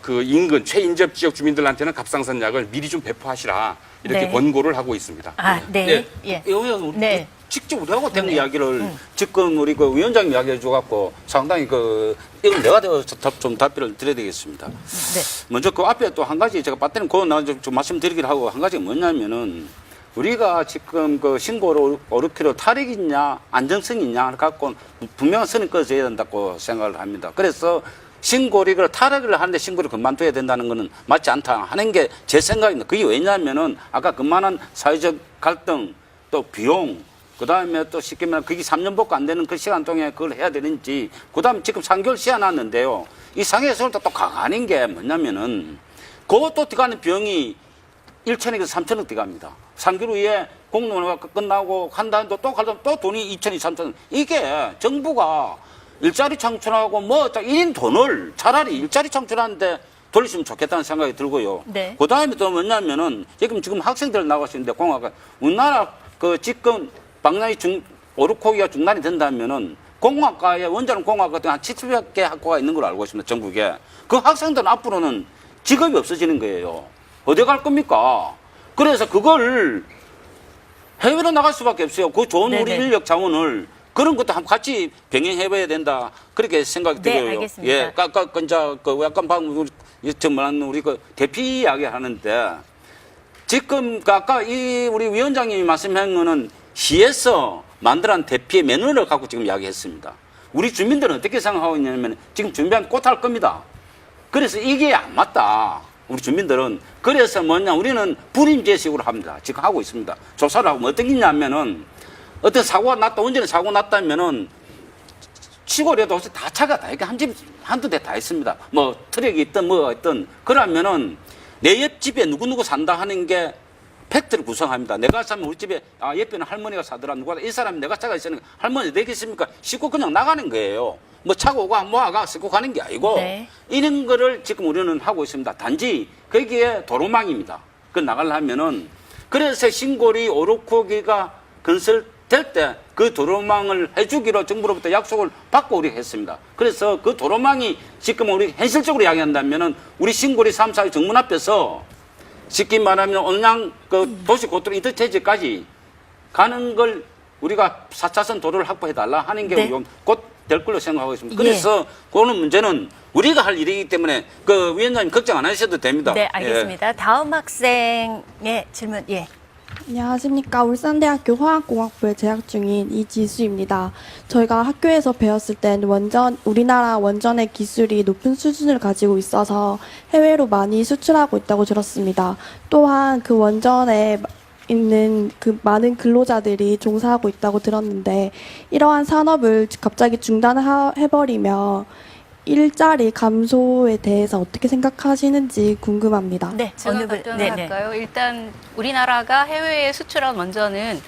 그 인근 최인접 지역 주민들한테는 갑상선 약을 미리 좀 배포하시라 이렇게 네. 권고를 하고 있습니다. 아, 네. 예. 우리 네. 직접 우리하고 된 이야기를 지금 우리 그 위원장님 이야기해 줘갖고 상당히 이건 내가 좀 답변을 드려야 되겠습니다. 네. 먼저 그 앞에 또 한 가지 제가 배터리 그거 좀 말씀드리기를 하고 한 가지가 뭐냐면은 우리가 지금 그 신고를 5km 탈익이냐 안정성이냐 갖고 분명한 선을 꺼져야 된다고 생각을 합니다. 그래서 신고리를 탈익을 하는데 신고를 그만둬야 된다는 것은 맞지 않다 하는 게 제 생각입니다. 그게 왜냐하면은 아까 그만한 사회적 갈등 또 비용 그다음에 또 쉽게 말하면 그게 3년밖에 안 되는 그 시간 동안에 그걸 해야 되는지 그다음에 지금 3개월 시간 났는데요. 이 상해에서 또 강하는 게 뭐냐면은 그것도 들어가는 비용이 1천억에서 3천억 들어갑니다. 3개월 후에 공론화가 끝나고 한 달도 또 가려면 또 돈이 2천억, 3천억. 이게 정부가 일자리 창출하고 뭐 1인 돈을 차라리 일자리 창출하는데 돌리시면 좋겠다는 생각이 들고요. 네. 그 다음에 또 뭐냐면은 지금 학생들 나가시는데 공학과 우리나라 그 지금 박람회 오르코기가 중단이 된다면은 공학과에 원자력 공학과 같은 한 70개 학과가 있는 걸로 알고 있습니다. 전국에. 그 학생들은 앞으로는 직업이 없어지는 거예요. 어디 갈 겁니까? 그래서 그걸 해외로 나갈 수밖에 없어요. 그 좋은 우리 네네. 인력 자원을 그런 것도 한번 같이 병행해봐야 된다. 그렇게 생각이 네, 들어요. 알겠습니다. 예, 약간 방금 우리 그 대피 이야기 하는데 지금 아까 우리 위원장님이 말씀한 거는 시에서 만들어낸 대피의 매뉴얼을 갖고 지금 이야기했습니다. 우리 주민들은 어떻게 생각하고 있냐면 지금 준비한 꽃할 겁니다. 그래서 이게 안 맞다. 우리 주민들은. 그래서 우리는 불임제식으로 합니다. 지금 하고 있습니다. 조사를 하고 어떤 게 있냐면은 어떤 사고가 났다, 운전에 사고가 났다면은 시골에도 다 차가 다 이렇게 한두 대 다 있습니다. 뭐 트럭이 있든 뭐가 있든. 그러면은 내 옆집에 누구누구 산다 하는 게 팩트를 구성합니다. 내가 사면 우리 집에 옆에는 할머니가 사더라. 누가 이 사람이 내가 차가 있으니까 할머니 되겠습니까? 싣고 그냥 나가는 거예요. 뭐 차고 오고 뭐가 싣고 가는 게 아니고 네. 이런 거를 지금 우리는 하고 있습니다. 단지 거기에 도로망입니다. 그 나가려면은 그래서 신고리 오르코기가 건설될 때 그 도로망을 해주기로 정부로부터 약속을 받고 우리가 했습니다. 그래서 그 도로망이 지금 우리 현실적으로 이야기한다면은 우리 신고리 3사의 정문 앞에서 쉽게 말하면 온양 그 도시 고속도로 인터체인지까지 가는 걸 우리가 4차선 도로를 확보해달라 하는 게 네. 곧 될 걸로 생각하고 있습니다. 예. 그래서 그거는 문제는 우리가 할 일이기 때문에 그 위원장님 걱정 안 하셔도 됩니다. 네, 알겠습니다. 다음 학생의 질문. 예. 안녕하십니까. 울산대학교 화학공학부에 재학 중인 이지수입니다. 저희가 학교에서 배웠을 땐 우리나라 원전의 기술이 높은 수준을 가지고 있어서 해외로 많이 수출하고 있다고 들었습니다. 또한 그 원전에 있는 그 많은 근로자들이 종사하고 있다고 들었는데 이러한 산업을 갑자기 중단해버리면 일자리 감소에 대해서 어떻게 생각하시는지 궁금합니다. 네, 제가 어느 분? 답변할까요? 일단 우리나라가 해외에 수출한 원전은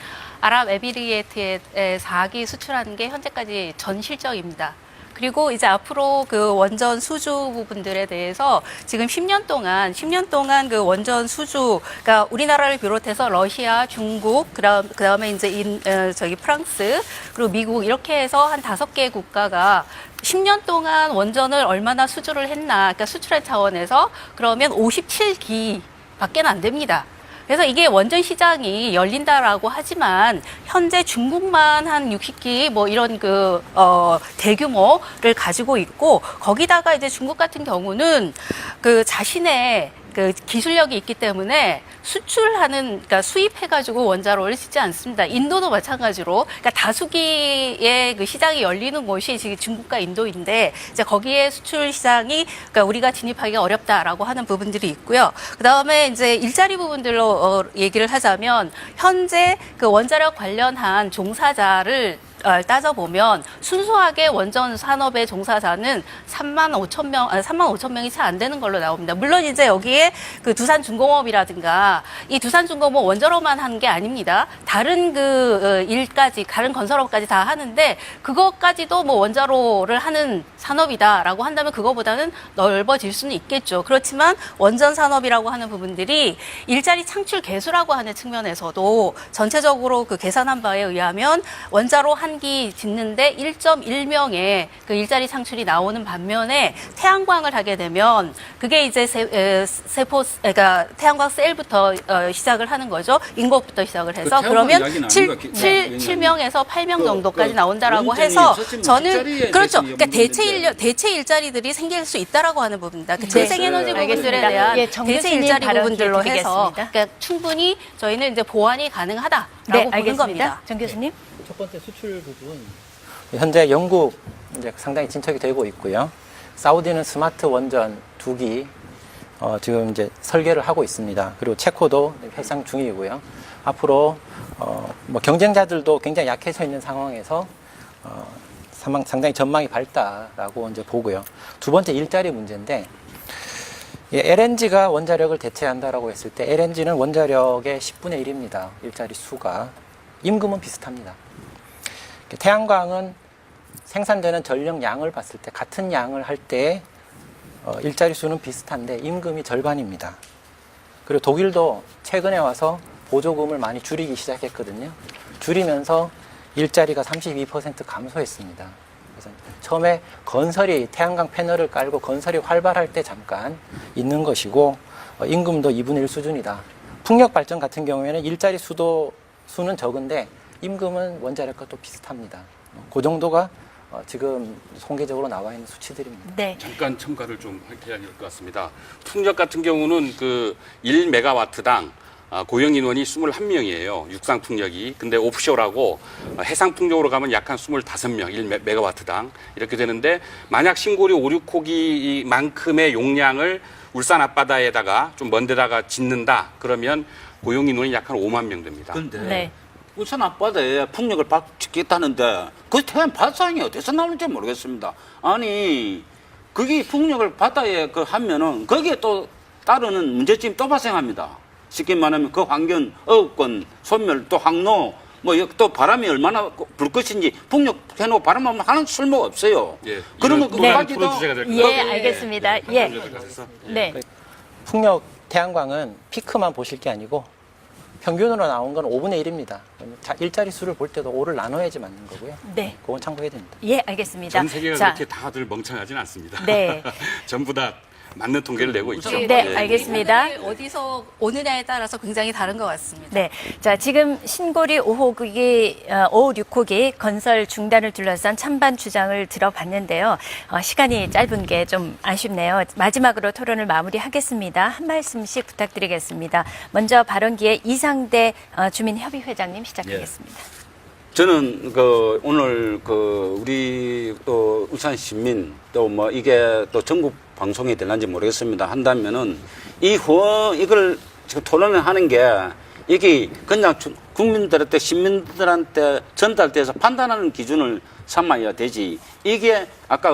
아랍에미리에트에 4기 수출한 게 현재까지 전 실적입니다. 그리고 이제 앞으로 그 원전 수주 부분들에 대해서 지금 10년 동안 그 원전 수주, 그러니까 우리나라를 비롯해서 러시아, 중국, 그다음에 이제 프랑스, 그리고 미국 이렇게 해서 한 5개 국가가 10년 동안 원전을 얼마나 수주를 했나, 그러니까 수출의 차원에서 그러면 57기 밖에는 안 됩니다. 그래서 이게 원전 시장이 열린다라고 하지만 현재 중국만 한 60기 뭐 이런 대규모를 가지고 있고 거기다가 이제 중국 같은 경우는 그 자신의 그 기술력이 있기 때문에 그러니까 수입해가지고 원자로를 짓지 않습니다. 인도도 마찬가지로, 그러니까 다수기의 그 시장이 열리는 곳이 지금 중국과 인도인데, 이제 거기에 수출 시장이, 그러니까 우리가 진입하기가 어렵다라고 하는 부분들이 있고요. 그 다음에 이제 일자리 부분들로 얘기를 하자면, 현재 그 원자력 관련한 종사자를 따져보면 순수하게 원전 산업의 종사자는 3만 5천 명이 채 안 되는 걸로 나옵니다. 물론 이제 여기에 그 두산중공업이라든가 이 두산중공업 원자로만 하는 게 아닙니다. 다른 다른 건설업까지 다 하는데 그것까지도 뭐 원자로를 하는 산업이다라고 한다면 그거보다는 넓어질 수는 있겠죠. 그렇지만 원전 산업이라고 하는 부분들이 일자리 창출 개수라고 하는 측면에서도 전체적으로 그 계산한 바에 의하면 원자로 한 기 짓는데 1.1명의 그 일자리 창출이 나오는 반면에 태양광을 하게 되면 그게 이제 그러니까 태양광 셀부터 시작을 하는 거죠. 인고부터 시작을 해서 그러면 7명에서 8명 정도까지 나온다라고 해서 저는 그렇죠. 그러니까 대체 일자리들이 생길 수 있다라고 하는 부분입니다. 그 재생에너지 부분들에 대한 대체 일자리 부분들로 해서 그러니까 충분히 저희는 이제 보완이 가능하다라고 보는 겁니다. 정 교수님. 첫 번째 수출 부분. 현재 영국 이제 상당히 진척이 되고 있고요. 사우디는 스마트 원전 2기 지금 이제 설계를 하고 있습니다. 그리고 체코도 협상 중이고요. 앞으로 뭐 경쟁자들도 굉장히 약해져 있는 상황에서 상당히 전망이 밝다라고 이제 보고요. 두 번째 일자리 문제인데 LNG가 원자력을 대체한다라고 했을 때 LNG는 원자력의 10분의 1입니다. 일자리 수가. 임금은 비슷합니다. 태양광은 생산되는 전력 양을 봤을 때 같은 양을 할 때 일자리 수는 비슷한데 임금이 절반입니다. 그리고 독일도 최근에 와서 보조금을 많이 줄이기 시작했거든요. 줄이면서 일자리가 32% 감소했습니다. 그래서 처음에 건설이 태양광 패널을 깔고 건설이 활발할 때 잠깐 있는 것이고 임금도 2분의 1 수준이다. 풍력 발전 같은 경우에는 일자리 수는 적은데 임금은 원자력과 또 비슷합니다. 그 정도가 지금 통계적으로 나와 있는 수치들입니다. 네. 잠깐 첨가를 좀 해야 될 것 같습니다. 풍력 같은 경우는 그 1메가와트당 고용 인원이 21명이에요. 육상 풍력이. 근데 오프쇼라고 해상 풍력으로 가면 약 한 25명, 1메가와트당 이렇게 되는데 만약 신고리 5, 6호기만큼의 용량을 울산 앞바다에다가 좀 먼 데다가 짓는다 그러면 고용 인원이 약 한 5만 명 됩니다. 그런데 네. 울산 앞바다에 풍력을 짓겠다는데 그 태양 발상이 어디서 나오는지 모르겠습니다. 아니 거기 풍력을 바다에 하면은 거기에 또 따르는 문제점이 또 발생합니다. 쉽게 말하면 그 환경, 어업권, 소멸, 또 항로, 뭐 또 바람이 얼마나 불 것인지 풍력 해놓고 바람하면 하는 쓸모가 없어요. 예, 그러면 이건 그까지도 풀어주셔야 될 것 예, 같아요. 알겠습니다. 예. 네. 풍력 태양광은 피크만 보실 게 아니고 평균으로 나온 건 5분의 1입니다. 일자리 수를 볼 때도 5를 나눠야지 맞는 거고요. 네. 그건 참고해야 됩니다. 예, 알겠습니다. 전 세계가 자, 그렇게 다들 멍청하진 않습니다. 네. 전부 다 맞는 통계를 내고 있죠. 네, 알겠습니다. 어디서 오느냐에 따라서 굉장히 다른 것 같습니다. 네. 자, 지금 신고리 5, 6호기 건설 중단을 둘러싼 찬반 주장을 들어봤는데요. 시간이 짧은 게 좀 아쉽네요. 마지막으로 토론을 마무리하겠습니다. 한 말씀씩 부탁드리겠습니다. 먼저 발언기에 이상대 주민협의회장님 시작하겠습니다. 저는 오늘 우리 또 울산 시민 또 뭐 이게 또 전국 방송이 될는지 모르겠습니다. 한다면은 이걸 지금 토론을 하는 게 이게 그냥 국민들한테 시민들한테 전달돼서 판단하는 기준을 삼아야 되지. 이게 아까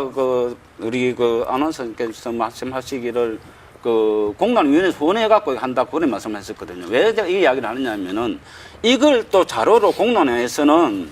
우리 아나운서께서 말씀하시기를 공론위원회에서 후원해갖고 한다고 그런 말씀하셨거든요. 왜 제가 이 이야기를 하느냐면은 이걸 또 자료로 공론회에서는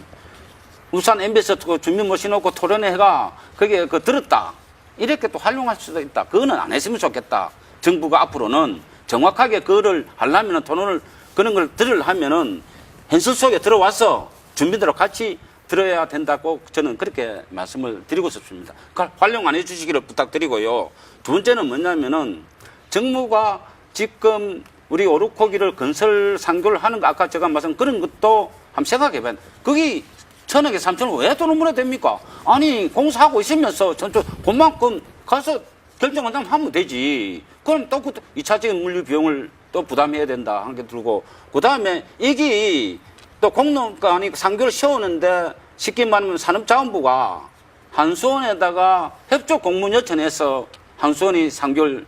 울산 MBS 주민 모셔놓고 토론회가 거기에 들었다. 이렇게 또 활용할 수도 있다. 그거는 안 했으면 좋겠다. 정부가 앞으로는 정확하게 그거를 하려면은 토론을 그런 걸 들으려면은 현실 속에 들어와서 주민들하고 같이 들어야 된다고 저는 그렇게 말씀을 드리고 싶습니다. 그걸 활용 안 해주시기를 부탁드리고요. 두 번째는 뭐냐면은 정부가 지금 우리 오륙호기를 건설 상교를 하는 거 아까 제가 말씀 그런 것도 한번 생각해봐요. 거기 1,000억에 3,000억 왜 돈을 물어야 됩니까? 아니 공사하고 있으면서 전체 그만큼 가서 결정한다면 하면 되지. 그럼 또 그 2차적인 물류 비용을 또 부담해야 된다 한 게 들고 그다음에 이게 또 공로가 아니 상교를 세우는데 쉽게 말하면 산업자원부가 한수원에다가 협조 공문 요청해서 한수원이 상교를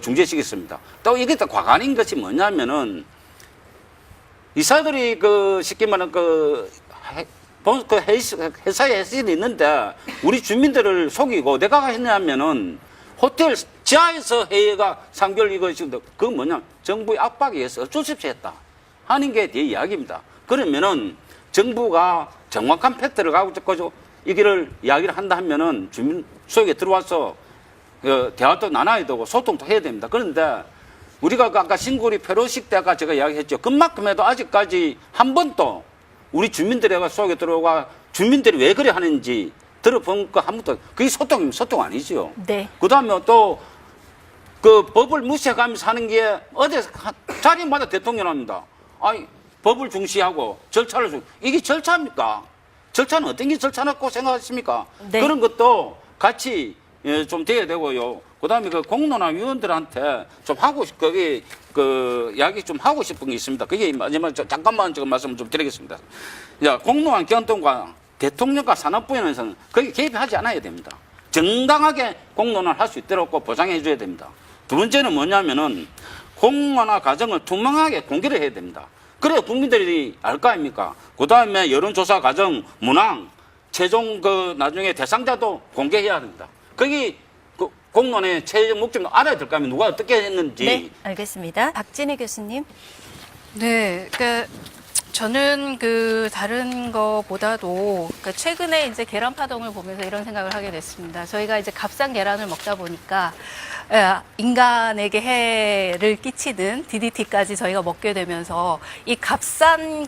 중재시켰습니다. 또 이게 또 과간인 것이 뭐냐면은 이사들이 쉽게 말하면 회사에 해설이 있는데 우리 주민들을 속이고 내가 했냐면은 호텔 지하에서 회의가 상교를 이거 지금 그 뭐냐 정부의 압박에 의해서 어쩔 수 없이 했다 하는 게 내 이야기입니다. 그러면은 정부가 정확한 팩트를 가지고 이거를 이야기를 한다 하면은 주민 속에 들어와서 대화도 나눠야 되고 소통도 해야 됩니다. 그런데 우리가 아까 신고리 폐로식 때 아까 제가 이야기했죠. 그만큼 해도 아직까지 한 번도 우리 주민들의 속에 들어와 주민들이 왜 그래 하는지 들어본 거 한 번도 그게 소통이면 소통 아니죠. 네. 그다음에 또 그 법을 무시해가면서 하는 게 어제 자리마다 대통령 합니다. 아니 법을 중시하고 절차를 이게 절차입니까? 절차는 어떤 게 절차라고 생각하십니까? 네. 그런 것도 같이 좀 돼야 되고요. 그다음에 그 공론화 위원들한테 좀 거기 이야기 좀 하고 싶은 게 있습니다. 그게 마지막 잠깐만 지금 말씀을 좀 드리겠습니다. 자, 공론화 기간 동안 대통령과 산업부에서는 거기 개입하지 않아야 됩니다. 정당하게 공론화를 할 수 있도록 보장해 줘야 됩니다. 두 번째는 뭐냐면은 공론화 과정을 투명하게 공개를 해야 됩니다. 그래야 국민들이 알 거 아닙니까? 그 다음에 여론조사 과정, 문항, 최종 나중에 대상자도 공개해야 합니다. 거기 공론의 최종 목적도 알아야 될 거 아닙니까? 누가 어떻게 했는지. 네, 알겠습니다. 박진희 교수님. 네, 저는 다른 거보다도 최근에 이제 계란 파동을 보면서 이런 생각을 하게 됐습니다. 저희가 이제 값싼 계란을 먹다 보니까 인간에게 해를 끼치는 DDT까지 저희가 먹게 되면서 이 값싼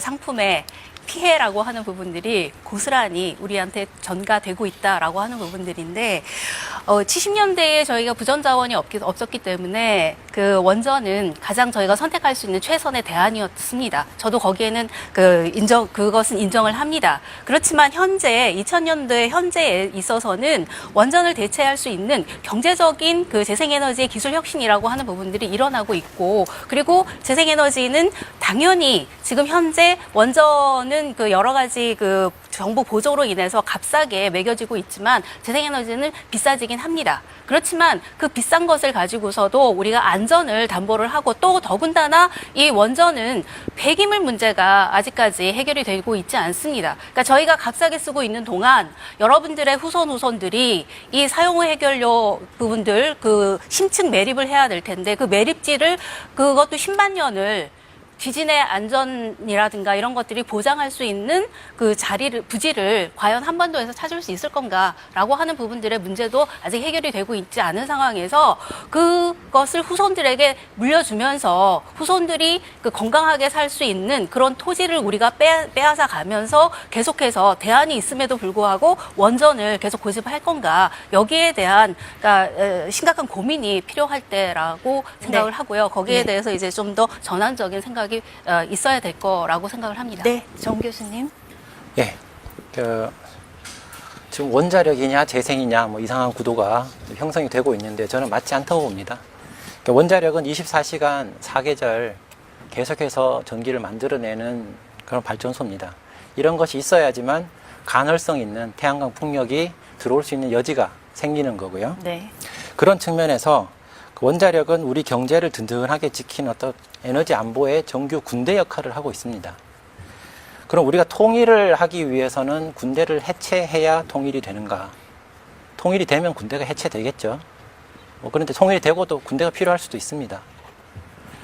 상품의 피해라고 하는 부분들이 고스란히 우리한테 전가되고 있다라고 하는 부분들인데 70년대에 저희가 부전 자원이 없었기 때문에 그 원전은 가장 저희가 선택할 수 있는 최선의 대안이었습니다. 저도 거기에는 그것은 인정을 합니다. 그렇지만 현재 2000년대 현재에 있어서는 원전을 대체할 수 있는 경제적인 재생에너지의 기술 혁신이라고 하는 부분들이 일어나고 있고 그리고 재생에너지는 당연히 지금 현재 원전은 여러 가지 정부 보조로 인해서 값싸게 매겨지고 있지만 재생에너지는 비싸지긴 합니다. 그렇지만 그 비싼 것을 가지고서도 우리가 안전을 담보를 하고 또 더군다나 이 원전은 폐기물 문제가 아직까지 해결이 되고 있지 않습니다. 그러니까 저희가 값싸게 쓰고 있는 동안 여러분들의 후손들이 이 사용 후 해결료 부분들 심층 매립을 해야 될 텐데 그 매립지를 그것도 10만 년을 지진의 안전이라든가 이런 것들이 보장할 수 있는 부지를 과연 한반도에서 찾을 수 있을 건가라고 하는 부분들의 문제도 아직 해결이 되고 있지 않은 상황에서 그것을 후손들에게 물려주면서 후손들이 건강하게 살 수 있는 그런 토지를 우리가 빼앗아 가면서 계속해서 대안이 있음에도 불구하고 원전을 계속 고집할 건가 여기에 대한 심각한 고민이 필요할 때라고 생각을 하고요. 거기에 대해서 이제 좀 더 전환적인 생각이 있어야 될 거라고 생각을 합니다. 네, 정 교수님. 예. 지금 원자력이냐 재생이냐 이상한 구도가 형성이 되고 있는데 저는 맞지 않다고 봅니다. 원자력은 24시간 4계절 계속해서 전기를 만들어내는 그런 발전소입니다. 이런 것이 있어야지만 간헐성 있는 태양광 풍력이 들어올 수 있는 여지가 생기는 거고요. 네. 그런 측면에서 원자력은 우리 경제를 든든하게 지키는 어떤 에너지 안보의 정규 군대 역할을 하고 있습니다. 그럼 우리가 통일을 하기 위해서는 군대를 해체해야 통일이 되는가? 통일이 되면 군대가 해체되겠죠. 그런데 통일이 되고도 군대가 필요할 수도 있습니다.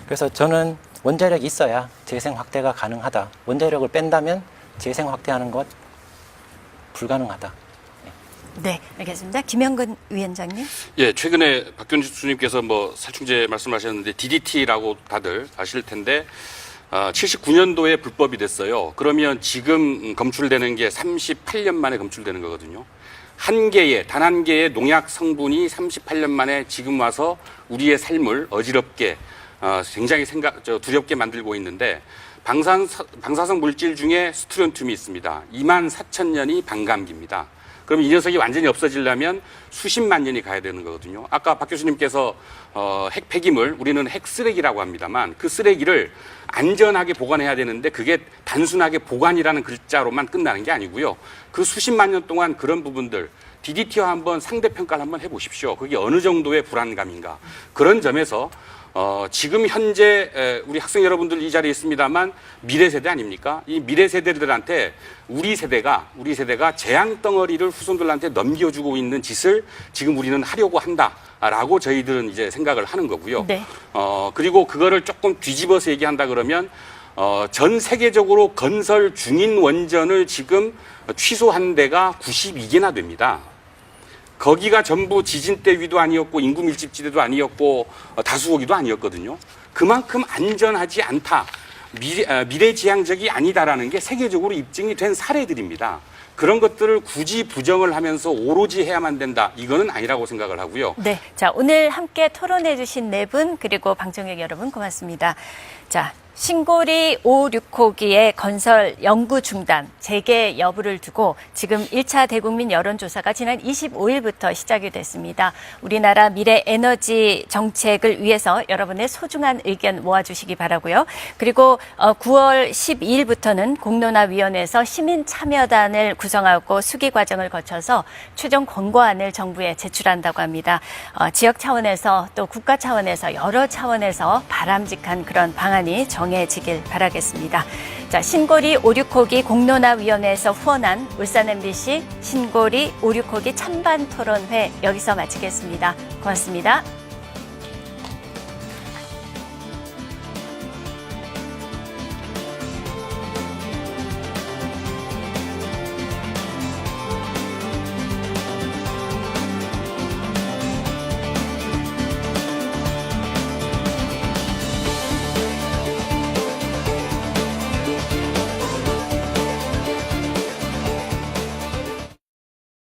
그래서 저는 원자력이 있어야 재생 확대가 가능하다. 원자력을 뺀다면 재생 확대하는 것 불가능하다. 네, 알겠습니다. 김영근 위원장님. 예, 최근에 박균 교수님께서 살충제 말씀하셨는데 DDT라고 다들 아실 텐데 79년도에 불법이 됐어요. 그러면 지금 검출되는 게 38년 만에 검출되는 거거든요. 단 한 개의 농약 성분이 38년 만에 지금 와서 우리의 삶을 어지럽게 굉장히 두렵게 만들고 있는데 방사성 물질 중에 스트론튬이 있습니다. 24,000년이 반감기입니다. 그럼 이 녀석이 완전히 없어지려면 수십만 년이 가야 되는 거거든요. 아까 박 교수님께서 핵 폐기물, 우리는 핵 쓰레기라고 합니다만 그 쓰레기를 안전하게 보관해야 되는데 그게 단순하게 보관이라는 글자로만 끝나는 게 아니고요. 그 수십만 년 동안 그런 부분들 DDT와 한번 상대평가를 한번 해보십시오. 그게 어느 정도의 불안감인가. 그런 점에서 지금 현재 우리 학생 여러분들 이 자리에 있습니다만 미래 세대 아닙니까? 이 미래 세대들한테 우리 세대가 재앙 덩어리를 후손들한테 넘겨주고 있는 짓을 지금 우리는 하려고 한다라고 저희들은 이제 생각을 하는 거고요. 네. 그리고 그거를 조금 뒤집어서 얘기한다 그러면 전 세계적으로 건설 중인 원전을 지금 취소한 데가 92개나 됩니다. 거기가 전부 지진대 위도 아니었고 인구 밀집지대도 아니었고 다수고기도 아니었거든요. 그만큼 안전하지 않다, 미래지향적이 아니다라는 게 세계적으로 입증이 된 사례들입니다. 그런 것들을 굳이 부정을 하면서 오로지 해야만 된다, 이거는 아니라고 생각을 하고요. 네, 자 오늘 함께 토론해 주신 네 분 그리고 방청객 여러분 고맙습니다. 자, 신고리 5, 6호기의 건설 연구 중단, 재개 여부를 두고 지금 1차 대국민 여론조사가 지난 25일부터 시작이 됐습니다. 우리나라 미래 에너지 정책을 위해서 여러분의 소중한 의견 모아주시기 바라고요. 그리고 9월 12일부터는 공론화위원회에서 시민 참여단을 구성하고 수기 과정을 거쳐서 최종 권고안을 정부에 제출한다고 합니다. 지역 차원에서 또 국가 차원에서 여러 차원에서 바람직한 그런 방안이 정해지길 바라겠습니다. 자, 신고리 5, 6호기 공론화위원회에서 후원한 울산 MBC 신고리 5, 6호기 찬반 토론회 여기서 마치겠습니다. 고맙습니다.